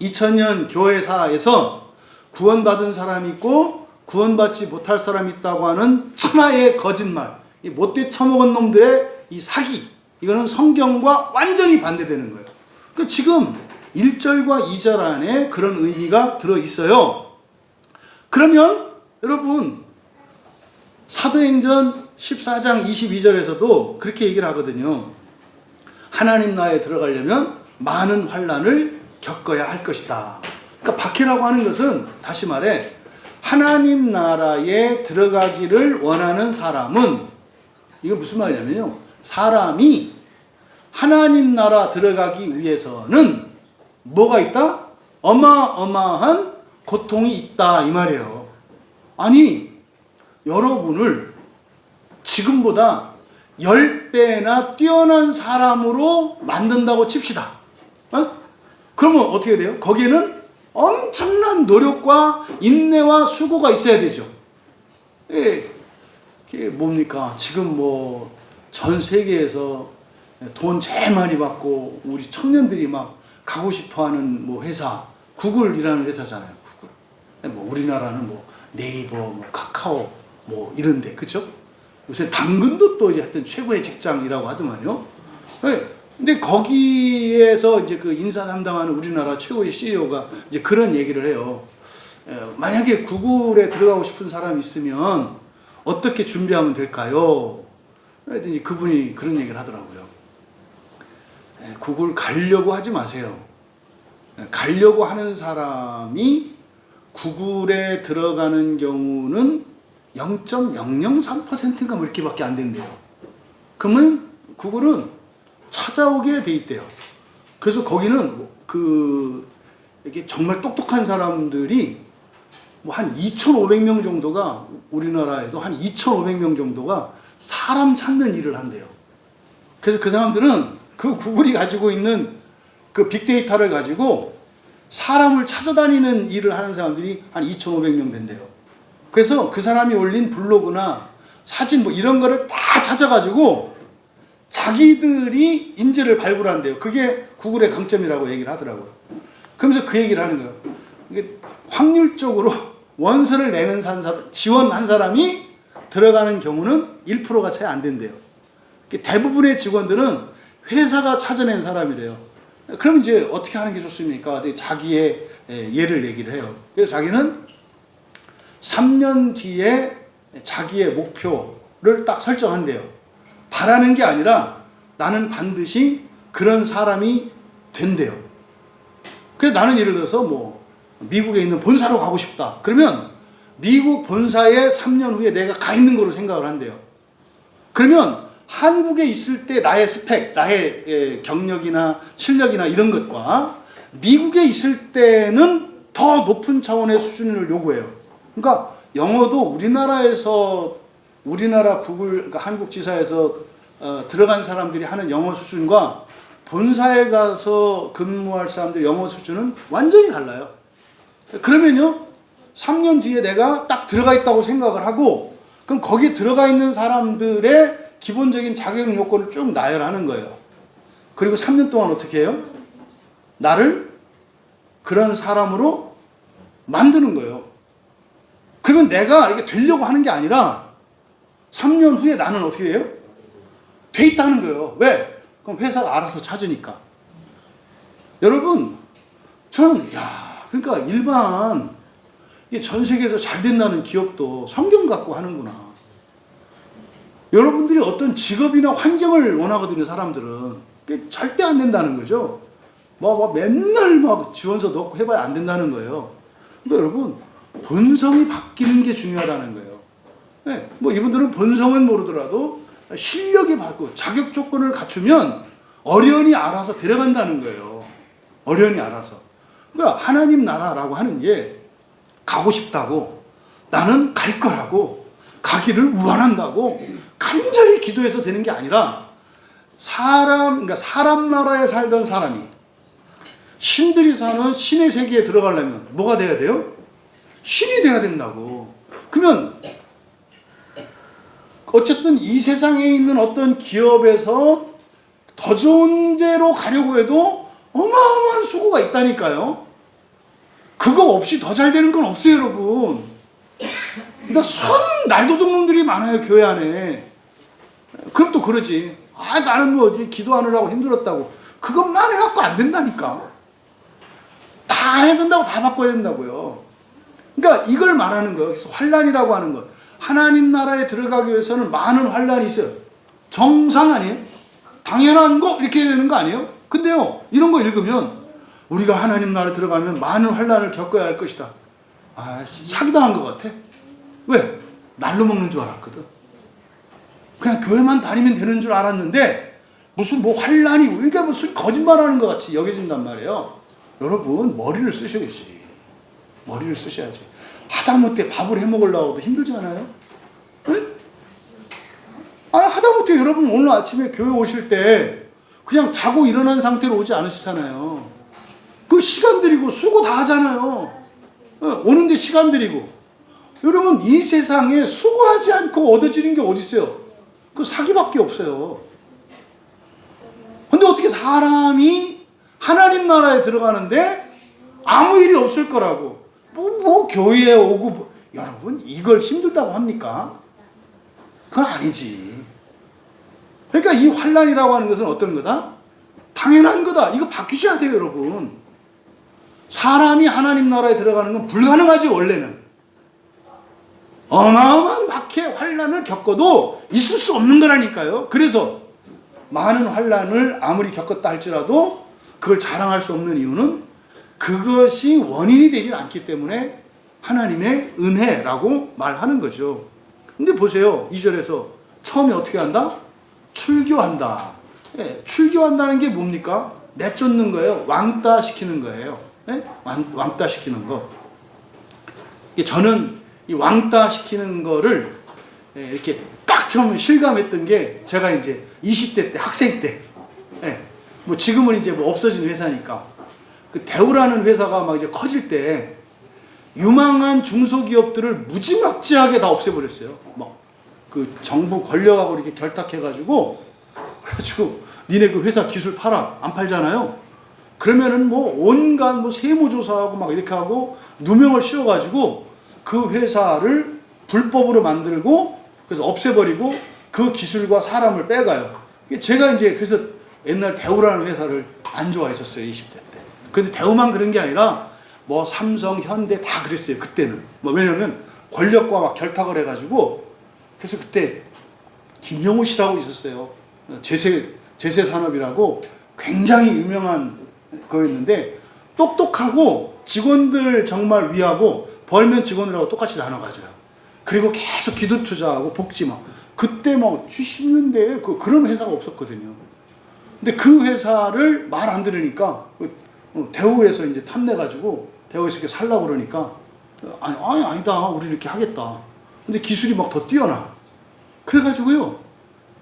Speaker 1: 2000년 교회사에서 구원받은 사람이 있고 구원받지 못할 사람이 있다고 하는 천하의 거짓말, 이 못돼 처먹은 놈들의 이 사기, 이거는 성경과 완전히 반대되는 거예요. 그러니까 지금 1절과 2절 안에 그런 의미가 들어있어요. 그러면 여러분, 사도행전 14장 22절에서도 그렇게 얘기를 하거든요. 하나님 나라에 들어가려면 많은 환난을 겪어야 할 것이다. 그러니까 박해라고 하는 것은 다시 말해 하나님 나라에 들어가기를 원하는 사람은, 이거 무슨 말이냐면요, 사람이 하나님 나라 들어가기 위해서는 뭐가 있다? 어마어마한 고통이 있다 이 말이에요. 아니 여러분을 지금보다 10배나 뛰어난 사람으로 만든다고 칩시다. 그러면 어떻게 돼요? 거기에는 엄청난 노력과 인내와 수고가 있어야 되죠. 이게 뭡니까? 지금 뭐 전 세계에서 돈 제일 많이 받고 우리 청년들이 막 가고 싶어하는 뭐 회사, 구글이라는 회사잖아요. 구글. 뭐 우리나라는 뭐 네이버, 뭐 카카오, 뭐 이런데, 그렇죠? 요새 당근도 또 이제 하여튼 최고의 직장이라고 하더만요. 근데 거기에서 이제 그 인사 담당하는 우리나라 최고의 CEO가 이제 그런 얘기를 해요. 만약에 구글에 들어가고 싶은 사람이 있으면 어떻게 준비하면 될까요? 그랬더니 그분이 그런 얘기를 하더라고요. 구글 가려고 하지 마세요. 가려고 하는 사람이 구글에 들어가는 경우는 0.003%인가 뭐 이렇게밖에 안 된대요. 그러면 구글은 찾아오게 돼 있대요. 그래서 거기는 이게 정말 똑똑한 사람들이 뭐 한 2,500명 정도가, 우리나라에도 한 2,500명 정도가 사람 찾는 일을 한대요. 그래서 그 사람들은 그 구글이 가지고 있는 그 빅데이터를 가지고 사람을 찾아다니는 일을 하는 사람들이 한 2,500명 된대요. 그래서 그 사람이 올린 블로그나 사진 뭐 이런 거를 다 찾아가지고 자기들이 인재를 발굴한대요. 그게 구글의 강점이라고 얘기를 하더라고요. 그러면서 그 얘기를 하는 거예요. 이게 확률적으로 원서를 내는 사람, 지원한 사람이 들어가는 경우는 1%가 채 안 된대요. 대부분의 직원들은 회사가 찾아낸 사람이래요. 그럼 이제 어떻게 하는 게 좋습니까? 자기의 예를 얘기를 해요. 그래서 자기는 3년 뒤에 자기의 목표를 딱 설정한대요. 바라는 게 아니라 나는 반드시 그런 사람이 된대요. 그래서 나는 예를 들어서 뭐 미국에 있는 본사로 가고 싶다. 그러면 미국 본사에 3년 후에 내가 가 있는 거로 생각을 한대요. 그러면 한국에 있을 때 나의 스펙, 나의 경력이나 실력이나 이런 것과 미국에 있을 때는 더 높은 차원의 수준을 요구해요. 그러니까 영어도 우리나라에서, 우리나라 구글, 그러니까 한국 지사에서 들어간 사람들이 하는 영어 수준과 본사에 가서 근무할 사람들 영어 수준은 완전히 달라요. 그러면요, 3년 뒤에 내가 딱 들어가 있다고 생각을 하고, 그럼 거기에 들어가 있는 사람들의 기본적인 자격 요건을 쭉 나열하는 거예요. 그리고 3년 동안 어떻게 해요? 나를 그런 사람으로 만드는 거예요. 그러면 내가 이게 되려고 하는 게 아니라 3년 후에 나는 어떻게 해요? 돼 있다는 거예요. 왜? 그럼 회사가 알아서 찾으니까. 여러분, 저는 그러니까 일반 이게 전 세계에서 잘 된다는 기업도 성경 갖고 하는구나. 여러분들이 어떤 직업이나 환경을 원하거든요, 사람들은. 그게 절대 안 된다는 거죠. 맨날 지원서 넣고 해봐야 안 된다는 거예요. 그러니까 여러분, 본성이 바뀌는 게 중요하다는 거예요. 네, 뭐 이분들은 본성은 모르더라도 실력이 받고 자격 조건을 갖추면 어련히 알아서 데려간다는 거예요. 어련히 알아서. 그러니까 하나님 나라라고 하는 게 가고 싶다고, 나는 갈 거라고, 가기를 원한다고 간절히 기도해서 되는 게 아니라 그러니까 사람 나라에 살던 사람이 신들이 사는 신의 세계에 들어가려면 뭐가 돼야 돼요? 신이 돼야 된다고. 그러면 어쨌든 이 세상에 있는 어떤 기업에서 더 좋은 데로 가려고 해도 어마어마한 수고가 있다니까요. 그거 없이 더 잘 되는 건 없어요, 여러분. 근데 날도둑놈들이 많아요, 교회 안에. 그럼 또 그러지. 나는 뭐 기도하느라고 힘들었다고. 그것만 해갖고 안 된다니까. 다 해야 된다고, 다 바꿔야 된다고요. 그러니까 이걸 말하는 거예요. 그래서 환난이라고 하는 것. 하나님 나라에 들어가기 위해서는 많은 환난이 있어요. 정상 아니에요? 당연한 거 이렇게 해야 되는 거 아니에요? 근데요, 이런 거 읽으면 우리가 하나님 나라에 들어가면 많은 환난을 겪어야 할 것이다. 아, 사기당한 것 같아. 왜? 날로 먹는 줄 알았거든. 그냥 교회만 다니면 되는 줄 알았는데 무슨 뭐 환난이 이게 무슨 거짓말하는 것 같이 여겨진단 말이에요. 여러분 머리를 쓰셔야지. 머리를 쓰셔야지. 하다못해 밥을 해 먹으려고도 힘들지 않아요? 네? 아, 하다못해 여러분 오늘 아침에 교회 오실 때 그냥 자고 일어난 상태로 오지 않으시잖아요. 그 시간 들이고 수고 다 하잖아요. 오는데 시간 들이고. 여러분 이 세상에 수고하지 않고 얻어지는 게 어디 있어요? 그 사기밖에 없어요. 근데 어떻게 사람이 하나님 나라에 들어가는데 아무 일이 없을 거라고 뭐 교회에 오고 여러분 이걸 힘들다고 합니까? 그건 아니지. 그러니까 이 환난이라고 하는 것은 어떤 거다? 당연한 거다. 이거 바뀌셔야 돼요, 여러분. 사람이 하나님 나라에 들어가는 건 불가능하지, 원래는. 어마어마한 박해, 환난을 겪어도 있을 수 없는 거라니까요. 그래서 많은 환난을 아무리 겪었다 할지라도 그걸 자랑할 수 없는 이유는 그것이 원인이 되지 않기 때문에 하나님의 은혜라고 말하는 거죠. 근데 보세요. 2절에서 처음에 어떻게 한다? 출교한다. 예, 출교한다는 게 뭡니까? 내쫓는 거예요. 왕따 시키는 거예요. 예? 왕따 시키는 거. 저는 이 왕따 시키는 거를 이렇게 딱 처음 실감했던 게 제가 이제 20대 때, 학생 때, 뭐 지금은 이제 뭐 없어진 회사니까 그 대우라는 회사가 막 이제 커질 때 유망한 중소기업들을 무지막지하게 다 없애버렸어요. 막 그 정부 권력하고 이렇게 결탁해가지고 그래가지고 니네 그 회사 기술 팔아 안 팔잖아요. 그러면은 뭐 온갖 뭐 세무조사하고 막 이렇게 하고 누명을 씌워가지고 그 회사를 불법으로 만들고 그래서 없애버리고 그 기술과 사람을 빼가요. 제가 이제 그래서 옛날 대우라는 회사를 안 좋아했었어요. 20대 때. 근데 대우만 그런 게 아니라 뭐 삼성, 현대 다 그랬어요. 그때는. 뭐 왜냐면 권력과 막 결탁을 해가지고 그래서 그때 김용우 씨라고 있었어요. 제세산업이라고 굉장히 유명한 거였는데 똑똑하고 직원들 정말 위하고 벌면 직원들하고 똑같이 나눠 가져요. 그리고 계속 기도 투자하고 복지 막 그때 막 70년대에 그런 회사가 없었거든요. 근데 그 회사를 말 안 들으니까 대우에서 이제 탐내 가지고 대우에서 이렇게 살라고 그러니까 아니다 우리 이렇게 하겠다. 근데 기술이 막 더 뛰어나. 그래가지고요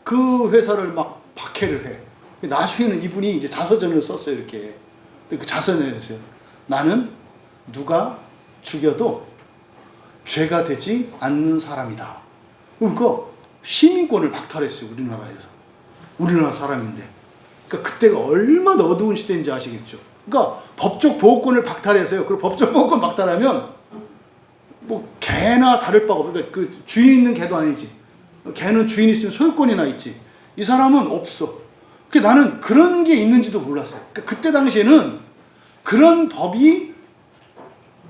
Speaker 1: 그 회사를 막 박해를 해. 나중에는 이분이 이제 자서전을 썼어요 이렇게. 근데 그 자서전에 했어요. 나는 누가 죽여도 죄가 되지 않는 사람이다. 그러니까 시민권을 박탈했어요 우리나라에서. 우리나라 사람인데. 그러니까 그때가 얼마나 어두운 시대인지 아시겠죠. 그러니까 법적 보호권을 박탈해서요. 그리고 법적 보호권 박탈하면 뭐 개나 다를 바가 없고 그러니까 그 주인 있는 개도 아니지. 개는 주인 있으면 소유권이나 있지. 이 사람은 없어. 그러니까 나는 그런 게 있는지도 몰랐어요. 그러니까 그때 당시에는 그런 법이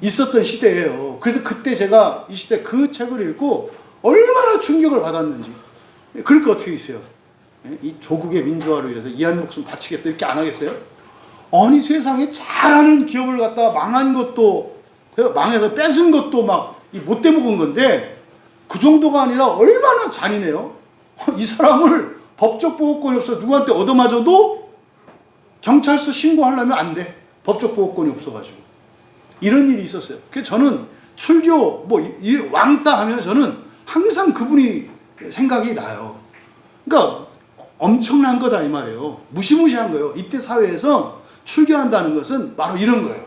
Speaker 1: 있었던 시대예요. 그래서 그때 제가 20대 그 책을 읽고 얼마나 충격을 받았는지. 그러니까 어떻게 있어요? 이 조국의 민주화를 위해서 이한 목숨 바치겠다 이렇게 안 하겠어요? 아니 세상에 잘하는 기업을 갖다가 망한 것도 망해서 뺏은 것도 막 못돼 먹은 건데 그 정도가 아니라 얼마나 잔인해요. 이 사람을 법적 보호권이 없어 누구한테 얻어맞아도 경찰서 신고하려면 안 돼. 법적 보호권이 없어가지고 이런 일이 있었어요. 그래서 저는 출교 이 왕따 하면 저는 항상 그분이 생각이 나요. 그러니까 엄청난 거다 이 말이에요. 무시무시한 거예요. 이때 사회에서 출교한다는 것은 바로 이런 거예요.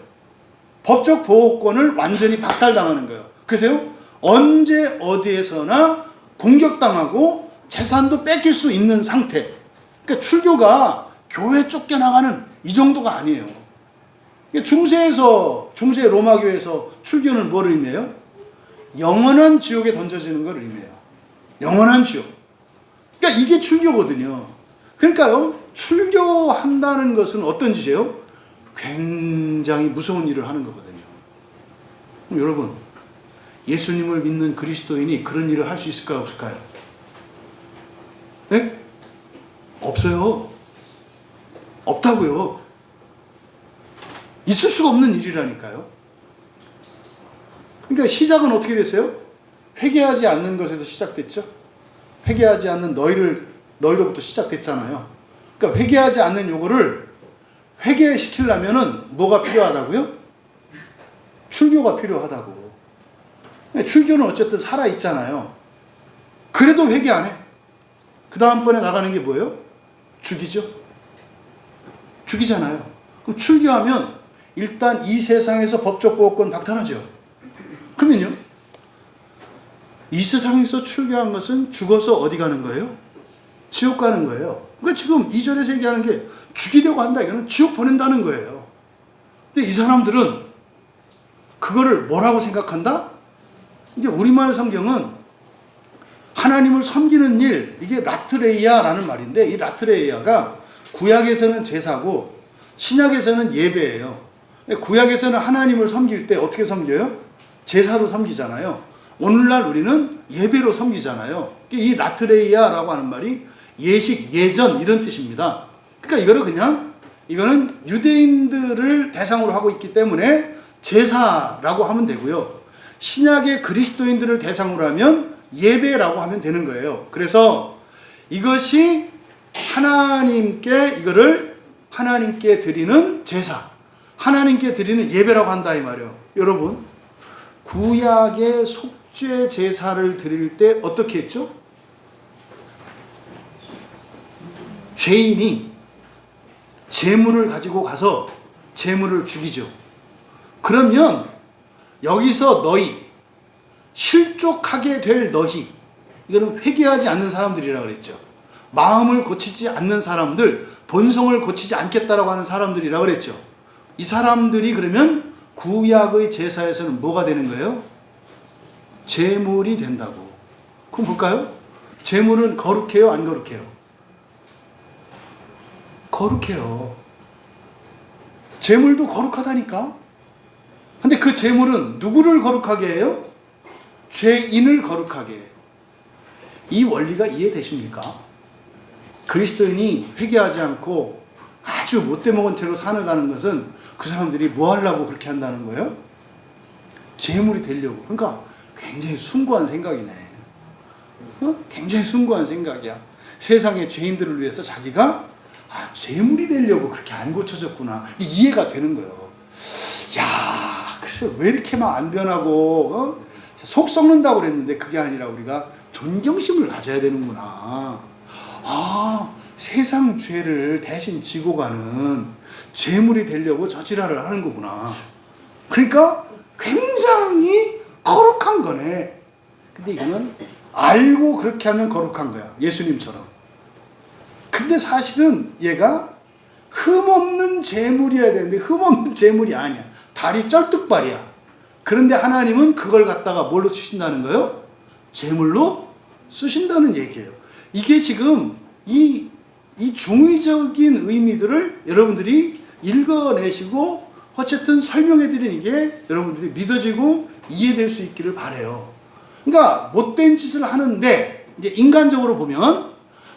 Speaker 1: 법적 보호권을 완전히 박탈당하는 거예요. 그래서요 언제 어디에서나 공격당하고 재산도 뺏길 수 있는 상태. 그러니까 출교가 교회 쫓겨나가는 이 정도가 아니에요. 중세 로마교에서 출교는 뭐를 의미해요? 영원한 지옥에 던져지는 걸 의미해요. 영원한 지옥. 그러니까 이게 출교거든요. 그러니까요 출교한다는 것은 어떤 짓이에요? 굉장히 무서운 일을 하는 거거든요. 그럼 여러분 예수님을 믿는 그리스도인이 그런 일을 할 수 있을까요? 없을까요? 네? 없어요. 없다고요. 있을 수가 없는 일이라니까요. 그러니까 시작은 어떻게 됐어요? 회개하지 않는 것에서 시작됐죠. 회개하지 않는 너희로부터 시작됐잖아요. 그러니까 회개하지 않는 요거를 회개시키려면은 뭐가 필요하다고요? 출교가 필요하다고. 출교는 어쨌든 살아있잖아요. 그래도 회개 안 해. 그 다음번에 나가는 게 뭐예요? 죽이죠. 죽이잖아요. 그럼 출교하면 일단 이 세상에서 법적 보호권 박탈하죠. 그러면요, 이 세상에서 출교한 것은 죽어서 어디 가는 거예요? 지옥 가는 거예요. 그러니까 지금 2절에서 얘기하는 게 죽이려고 한다. 이거는 지옥 보낸다는 거예요. 근데 이 사람들은 그거를 뭐라고 생각한다? 이제 우리말 성경은 하나님을 섬기는 일, 이게 라트레이아라는 말인데, 이 라트레이아가 구약에서는 제사고 신약에서는 예배예요. 구약에서는 하나님을 섬길 때 어떻게 섬겨요? 제사로 섬기잖아요. 오늘날 우리는 예배로 섬기잖아요. 이 라트레이아라고 하는 말이 예식, 예전 이런 뜻입니다. 그러니까 이거는 유대인들을 대상으로 하고 있기 때문에 제사라고 하면 되고요. 신약의 그리스도인들을 대상으로 하면 예배라고 하면 되는 거예요. 그래서 이것이 하나님께 드리는 제사, 하나님께 드리는 예배라고 한다 이 말이에요. 여러분, 구약의 속죄 제사를 드릴 때 어떻게 했죠? 죄인이 제물을 가지고 가서 제물을 죽이죠. 그러면 여기서 실족하게 될 너희, 이거는 회개하지 않는 사람들이라고 그랬죠. 마음을 고치지 않는 사람들, 본성을 고치지 않겠다라고 하는 사람들이라고 그랬죠. 이 사람들이 그러면 구약의 제사에서는 뭐가 되는 거예요? 제물이 된다고. 그럼 볼까요? 제물은 거룩해요, 안 거룩해요? 거룩해요. 제물도 거룩하다니까. 근데 그 제물은 누구를 거룩하게 해요? 죄인을 거룩하게 해요. 이 원리가 이해되십니까? 그리스도인이 회개하지 않고 아주 못돼 먹은 채로 살아가는 것은 그 사람들이 뭐 하려고 그렇게 한다는 거예요? 제물이 되려고. 그러니까 굉장히 숭고한 생각이네. 굉장히 숭고한 생각이야. 세상의 죄인들을 위해서 자기가 제물이 되려고 그렇게 안 고쳐졌구나. 이해가 되는 거예요. 야, 글쎄 왜 이렇게 막 안 변하고 속 썩는다고 그랬는데 그게 아니라 우리가 존경심을 가져야 되는구나. 세상 죄를 대신 지고 가는 제물이 되려고 저 지랄을 하는 거구나. 그러니까 굉장히 거룩한 거네. 근데 이거는 알고 그렇게 하면 거룩한 거야. 예수님처럼. 근데 사실은 얘가 흠없는 제물이어야 되는데 흠없는 제물이 아니야. 다리 쩔뚝발이야. 그런데 하나님은 그걸 갖다가 뭘로 쓰신다는 거예요? 제물로 쓰신다는 얘기예요. 이게 지금 이 중의적인 의미들을 여러분들이 읽어내시고 어쨌든 설명해 드리는 게 여러분들이 믿어지고 이해될 수 있기를 바라요. 그러니까 못된 짓을 하는데, 이제 인간적으로 보면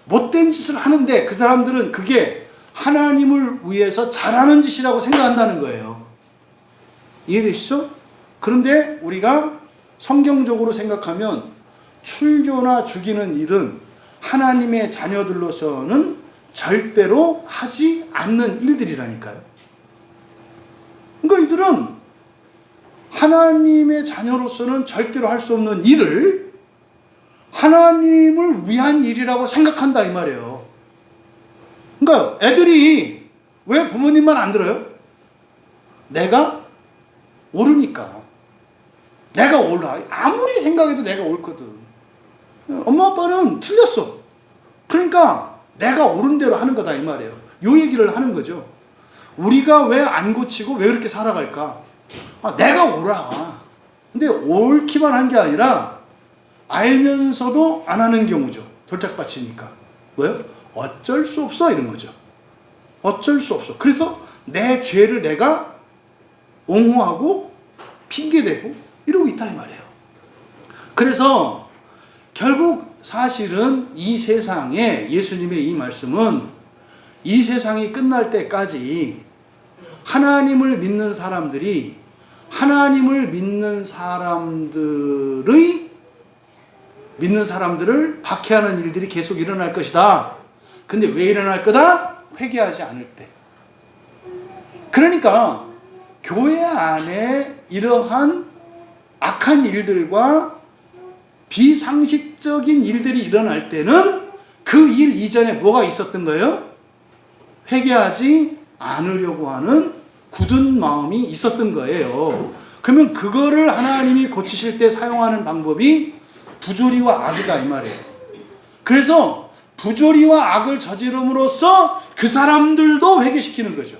Speaker 1: 못된 짓을 하는데 그 사람들은 그게 하나님을 위해서 잘하는 짓이라고 생각한다는 거예요. 이해되시죠? 그런데 우리가 성경적으로 생각하면 출교나 죽이는 일은 하나님의 자녀들로서는 절대로 하지 않는 일들이라니까요. 그러니까 이들은 하나님의 자녀로서는 절대로 할 수 없는 일을 하나님을 위한 일이라고 생각한다 이 말이에요. 그러니까 애들이 왜 부모님 말 안 들어요? 내가 옳으니까. 내가 옳아. 아무리 생각해도 내가 옳거든. 엄마 아빠는 틀렸어. 그러니까 내가 옳은 대로 하는 거다 이 말이에요. 요 얘기를 하는 거죠. 우리가 왜 안 고치고 왜 그렇게 살아갈까? 내가 옳아. 근데 옳기만 한 게 아니라 알면서도 안 하는 경우죠. 돌짝밭이니까. 왜요? 어쩔 수 없어 이런 거죠. 어쩔 수 없어. 그래서 내 죄를 내가 옹호하고 핑계대고 이러고 있다 이 말이에요. 그래서 결국 사실은 이 세상에 예수님의 이 말씀은 이 세상이 끝날 때까지 하나님을 믿는 사람들이 하나님을 믿는 사람들을 박해하는 일들이 계속 일어날 것이다. 근데 왜 일어날 거다? 회개하지 않을 때. 그러니까 교회 안에 이러한 악한 일들과 비상식적인 일들이 일어날 때는 그 일 이전에 뭐가 있었던 거예요? 회개하지 않으려고 하는 굳은 마음이 있었던 거예요. 그러면 그거를 하나님이 고치실 때 사용하는 방법이 부조리와 악이다 이 말이에요. 그래서 부조리와 악을 저지름으로써 그 사람들도 회개시키는 거죠.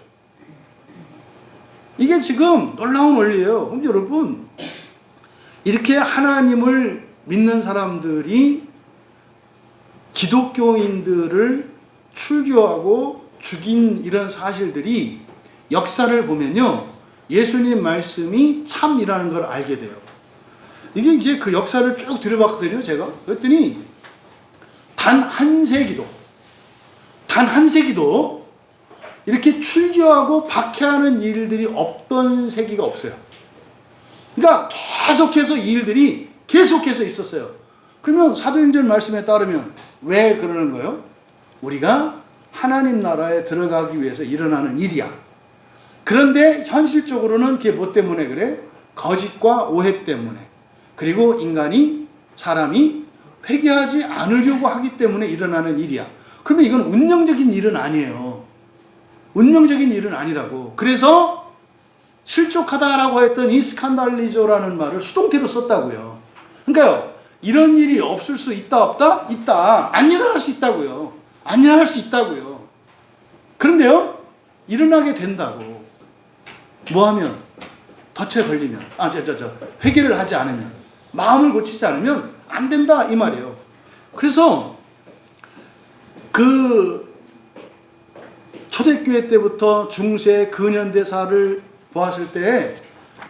Speaker 1: 이게 지금 놀라운 원리예요. 그럼 여러분, 이렇게 하나님을 믿는 사람들이 기독교인들을 출교하고 죽인 이런 사실들이 역사를 보면요, 예수님 말씀이 참이라는 걸 알게 돼요. 이게 이제 그 역사를 쭉 들여봤거든요, 제가. 그랬더니 단 한 세기도 이렇게 출교하고 박해하는 일들이 없던 세기가 없어요. 그러니까 계속해서 이 일들이 계속해서 있었어요. 그러면 사도행전 말씀에 따르면 왜 그러는 거예요? 우리가 하나님 나라에 들어가기 위해서 일어나는 일이야. 그런데 현실적으로는 그게 뭐 때문에 그래? 거짓과 오해 때문에. 그리고 사람이 회개하지 않으려고 하기 때문에 일어나는 일이야. 그러면 이건 운명적인 일은 아니에요. 운명적인 일은 아니라고. 그래서 실족하다라고 했던 이 스칸달리조라는 말을 수동태로 썼다고요. 그러니까요, 이런 일이 없을 수 있다 없다? 있다. 안 일어날 수 있다고요. 안 일어날 수 있다고요. 그런데요, 일어나게 된다고. 뭐 하면? 덫에 걸리면, 회개를 하지 않으면, 마음을 고치지 않으면 안 된다 이 말이에요. 그래서 그 초대교회 때부터 중세 근현대사를 보았을 때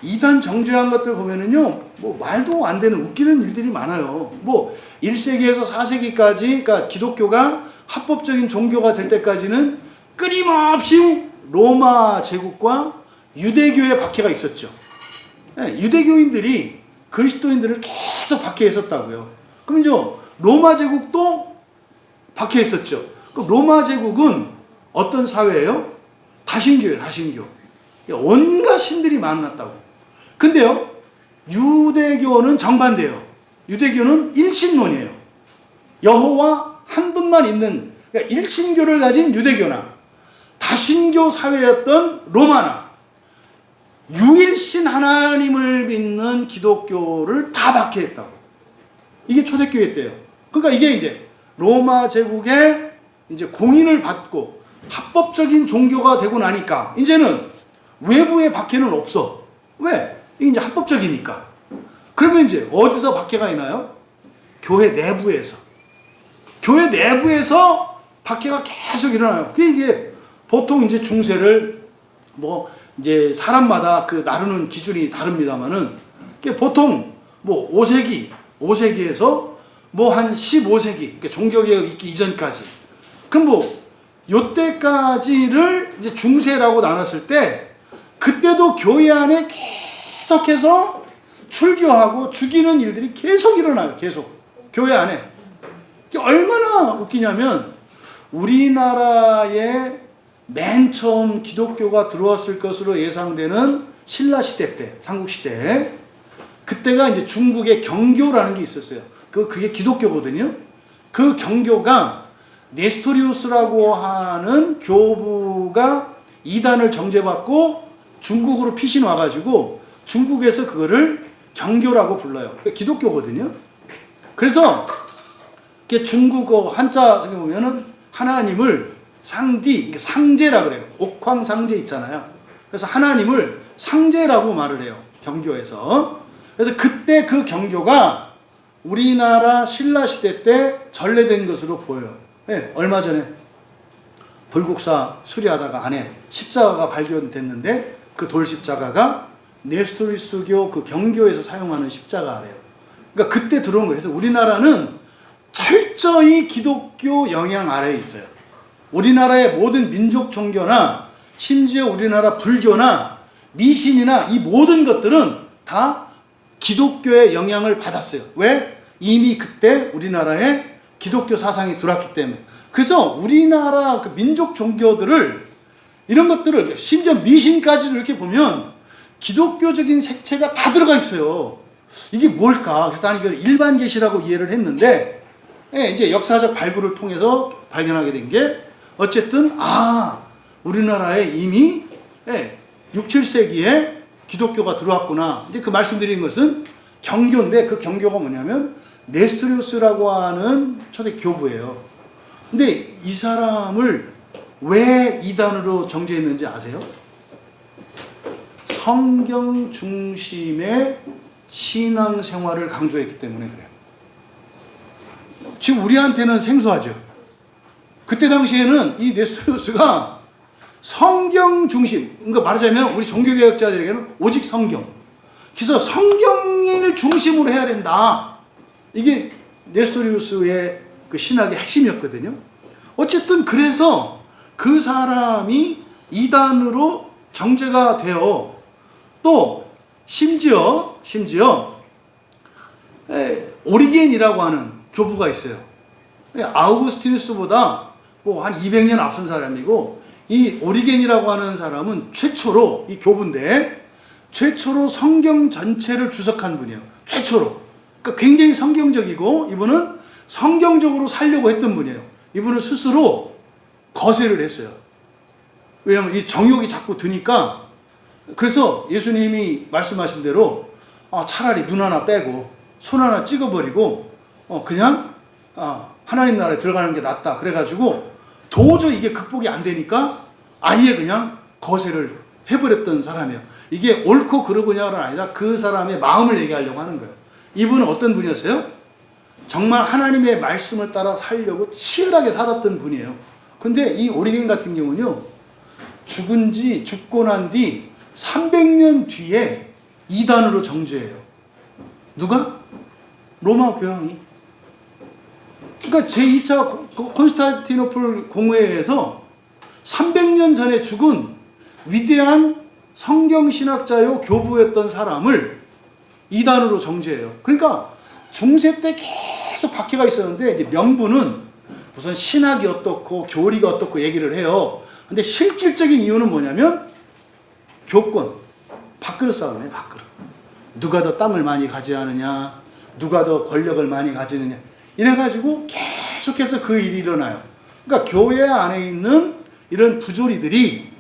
Speaker 1: 이단 정죄한 것들 보면은요, 뭐 말도 안 되는 웃기는 일들이 많아요. 뭐 1세기에서 4세기까지, 그러니까 기독교가 합법적인 종교가 될 때까지는 끊임없이 로마 제국과 유대교의 박해가 있었죠. 유대교인들이 그리스도인들을 계속 박해했었다고요. 그럼 이제 로마 제국도 박해했었죠. 그럼 로마 제국은 어떤 사회예요? 다신교예요, 다신교. 온갖 신들이 많았다고. 근데요, 유대교는 정반대예요. 유대교는 일신론이에요. 여호와 한 분만 있는, 그러니까 일신교를 가진 유대교나 다신교 사회였던 로마나 유일신 하나님을 믿는 기독교를 다 박해했다고. 이게 초대교회 때예요. 그러니까 이게 이제 로마 제국의 이제 공인을 받고 합법적인 종교가 되고 나니까 이제는 외부의 박해는 없어. 왜? 이게 이제 합법적이니까. 그러면 이제 어디서 박해가 있나요? 교회 내부에서. 교회 내부에서 박해가 계속 일어나요. 이게 보통 이제 중세를 뭐 이제 사람마다 그 나누는 기준이 다릅니다만은 보통 뭐 5세기에서 뭐 한 15세기, 그러니까 종교개혁 있기 이전까지. 그럼 뭐 요때까지를 이제 중세라고 나눴을 때 그때도 교회 안에 계속해서 출교하고 죽이는 일들이 계속 일어나요. 계속. 교회 안에. 얼마나 웃기냐면 우리나라에 맨 처음 기독교가 들어왔을 것으로 예상되는 신라시대 때, 삼국시대. 그때가 이제 중국의 경교라는 게 있었어요. 그게 기독교거든요. 그 경교가 네스토리우스라고 하는 교부가 이단을 정죄받고 중국으로 피신 와가지고 중국에서 그거를 경교라고 불러요. 기독교거든요. 그래서 중국어 한자 생각해 보면은 하나님을 상제라 그래요. 옥황상제 있잖아요. 그래서 하나님을 상제라고 말을 해요. 경교에서. 그래서 그때 그 경교가 우리나라 신라시대 때 전래된 것으로 보여요. 네, 얼마 전에 불국사 수리하다가 안에 십자가가 발견됐는데 그 돌십자가가 네스토리스교 그 경교에서 사용하는 십자가래요. 그러니까 그때 들어온 거예요. 그래서 우리나라는 철저히 기독교 영향 아래에 있어요. 우리나라의 모든 민족 종교나 심지어 우리나라 불교나 미신이나 이 모든 것들은 다 기독교의 영향을 받았어요. 왜? 이미 그때 우리나라에 기독교 사상이 들어왔기 때문에. 그래서 우리나라 그 민족 종교들을, 이런 것들을, 심지어 미신까지도 이렇게 보면 기독교적인 색채가 다 들어가 있어요. 이게 뭘까? 그래서 나는 이걸 일반 계시라고 이해를 했는데, 이제 역사적 발굴을 통해서 발견하게 된 게, 어쨌든 우리나라에 이미 6, 7세기에 기독교가 들어왔구나. 이제 그 말씀드리는 것은 경교인데, 그 경교가 뭐냐면 네스토리우스라고 하는 초대 교부예요. 근데 이 사람을 왜 이단으로 정죄했는지 아세요? 성경 중심의 신앙생활을 강조했기 때문에 그래요. 지금 우리한테는 생소하죠. 그때 당시에는 이 네스토리우스가 성경 중심, 그러니까 말하자면 우리 종교개혁자들에게는 오직 성경. 그래서 성경을 중심으로 해야 된다. 이게 네스토리우스의 그 신학의 핵심이었거든요. 어쨌든 그래서 그 사람이 이단으로 정죄가 되어, 또 심지어 오리겐이라고 하는 교부가 있어요. 아우구스티누스보다 뭐 한 200년 앞선 사람이고, 이 오리겐이라고 하는 사람은 최초로, 이 교부인데 최초로 성경 전체를 주석한 분이에요. 최초로. 그러니까 굉장히 성경적이고, 이분은 성경적으로 살려고 했던 분이에요. 이분은 스스로 거세를 했어요. 왜냐하면 이 정욕이 자꾸 드니까. 그래서 예수님이 말씀하신 대로 차라리 눈 하나 빼고 손 하나 찍어버리고 그냥 하나님 나라에 들어가는 게 낫다. 그래가지고 도저히 이게 극복이 안 되니까 아예 그냥 거세를 해버렸던 사람이에요. 이게 옳고 그르고냐가 아니라 그 사람의 마음을 얘기하려고 하는 거예요. 이분은 어떤 분이었어요? 정말 하나님의 말씀을 따라 살려고 치열하게 살았던 분이에요. 근데 이 오리겐 같은 경우는요, 죽고 난 뒤 300년 뒤에 이단으로 정죄해요. 누가? 로마 교황이. 그러니까 제2차 콘스탄티노플 공회에서 300년 전에 죽은 위대한 성경신학자요 교부였던 사람을 이단으로 정죄해요. 그러니까 중세 때 계속 박해가 있었는데, 이제 명분은 우선 신학이 어떻고 교리가 어떻고 얘기를 해요. 근데 실질적인 이유는 뭐냐면 교권, 밥그릇 싸움이에요. 밥그릇. 누가 더 땅을 많이 가져야하느냐, 누가 더 권력을 많이 가지느냐, 이래가지고 계속해서 그 일이 일어나요. 그러니까 교회 안에 있는 이런 부조리들이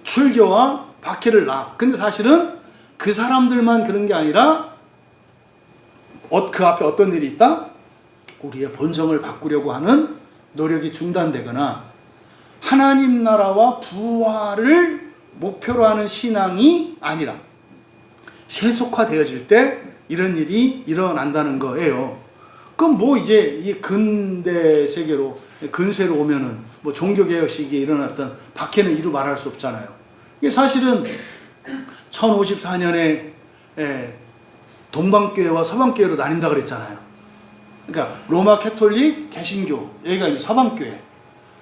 Speaker 1: 출교와 박해를 낳아. 근데 사실은 그 사람들만 그런 게 아니라 그 앞에 어떤 일이 있다? 우리의 본성을 바꾸려고 하는 노력이 중단되거나, 하나님 나라와 부활을 목표로 하는 신앙이 아니라 세속화되어질 때 이런 일이 일어난다는 거예요. 그럼 뭐 이제 이 근대 세계로, 근세로 오면은 뭐 종교개혁 시기에 일어났던 박해는 이루 말할 수 없잖아요. 이게 사실은 1054년에 동방교회와 서방교회로 나뉜다 그랬잖아요. 그러니까 로마 캐톨릭, 개신교, 여기가 이제 서방교회,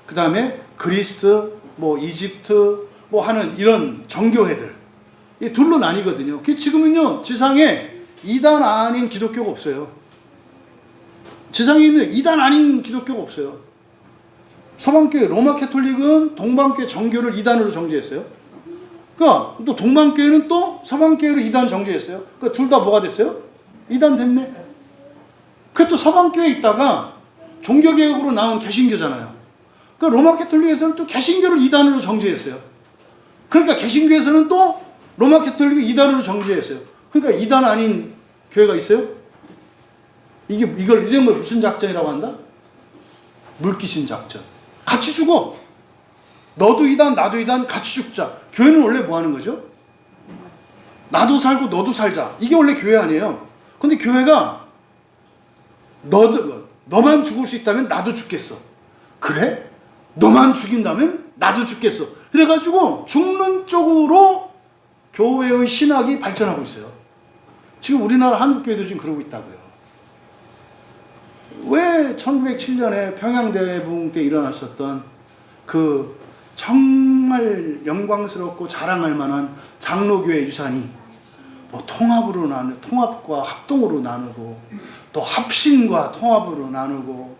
Speaker 1: 그 다음에 그리스, 뭐 이집트, 뭐 하는 이런 정교회들, 이 둘로 나뉘거든요. 지금은요, 지상에 이단 아닌 기독교가 없어요. 지상에 있는 이단 아닌 기독교가 없어요. 서방교회, 로마 캐톨릭은 동방교회 정교를 이단으로 정죄했어요. 그러니까 또 동방교회는 또 서방교회로 이단 정죄했어요. 그러니까 둘 다 뭐가 됐어요? 이단 됐네. 그래 또 서방교회에 있다가 종교개혁으로 나온 개신교잖아요. 그러니까 로마 캐톨릭에서는 또 개신교를 이단으로 정죄했어요. 그러니까 개신교에서는 또 로마 캐톨릭을 이단으로 정죄했어요. 그러니까 이단 아닌 교회가 있어요? 이걸 이런 걸 무슨 작전이라고 한다? 물귀신 작전. 같이 죽어. 너도 이단, 나도 이단, 같이 죽자. 교회는 원래 뭐 하는 거죠? 나도 살고 너도 살자. 이게 원래 교회 아니에요. 근데 교회가 너만 죽을 수 있다면 나도 죽겠어. 그래? 너만 죽인다면 나도 죽겠어. 그래가지고 죽는 쪽으로 교회의 신학이 발전하고 있어요. 지금 우리나라 한국교회도 지금 그러고 있다고요. 왜 1907년에 평양대붕 때 일어났었던 그 정말 영광스럽고 자랑할 만한 장로교회 유산이 뭐 통합과 합동으로 나누고, 또 합신과 통합으로 나누고,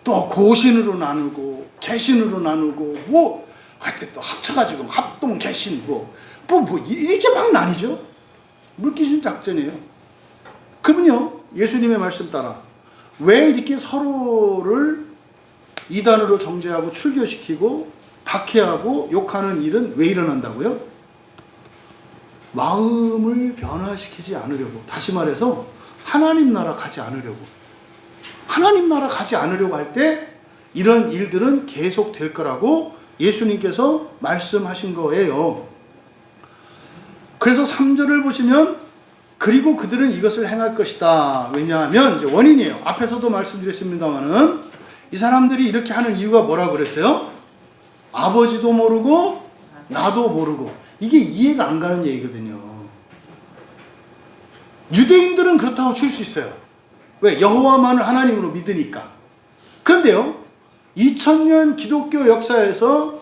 Speaker 1: 또 고신으로 나누고, 개신으로 나누고, 뭐 하여튼 또 합쳐가지고 합동 개신 뭐 이렇게 막 나뉘죠. 물귀신 작전이에요. 그러면요, 예수님의 말씀 따라 왜 이렇게 서로를 이단으로 정죄하고 출교시키고 박해하고 욕하는 일은 왜 일어난다고요? 마음을 변화시키지 않으려고, 다시 말해서 하나님 나라 가지 않으려고, 하나님 나라 가지 않으려고 할 때 이런 일들은 계속 될 거라고 예수님께서 말씀하신 거예요. 그래서 3절을 보시면 그리고 그들은 이것을 행할 것이다. 왜냐하면 이제 원인이에요. 앞에서도 말씀드렸습니다만은 이 사람들이 이렇게 하는 이유가 뭐라 그랬어요? 아버지도 모르고 나도 모르고. 이게 이해가 안 가는 얘기거든요. 유대인들은 그렇다고 칠 수 있어요. 왜? 여호와만을 하나님으로 믿으니까. 그런데요, 2000년 기독교 역사에서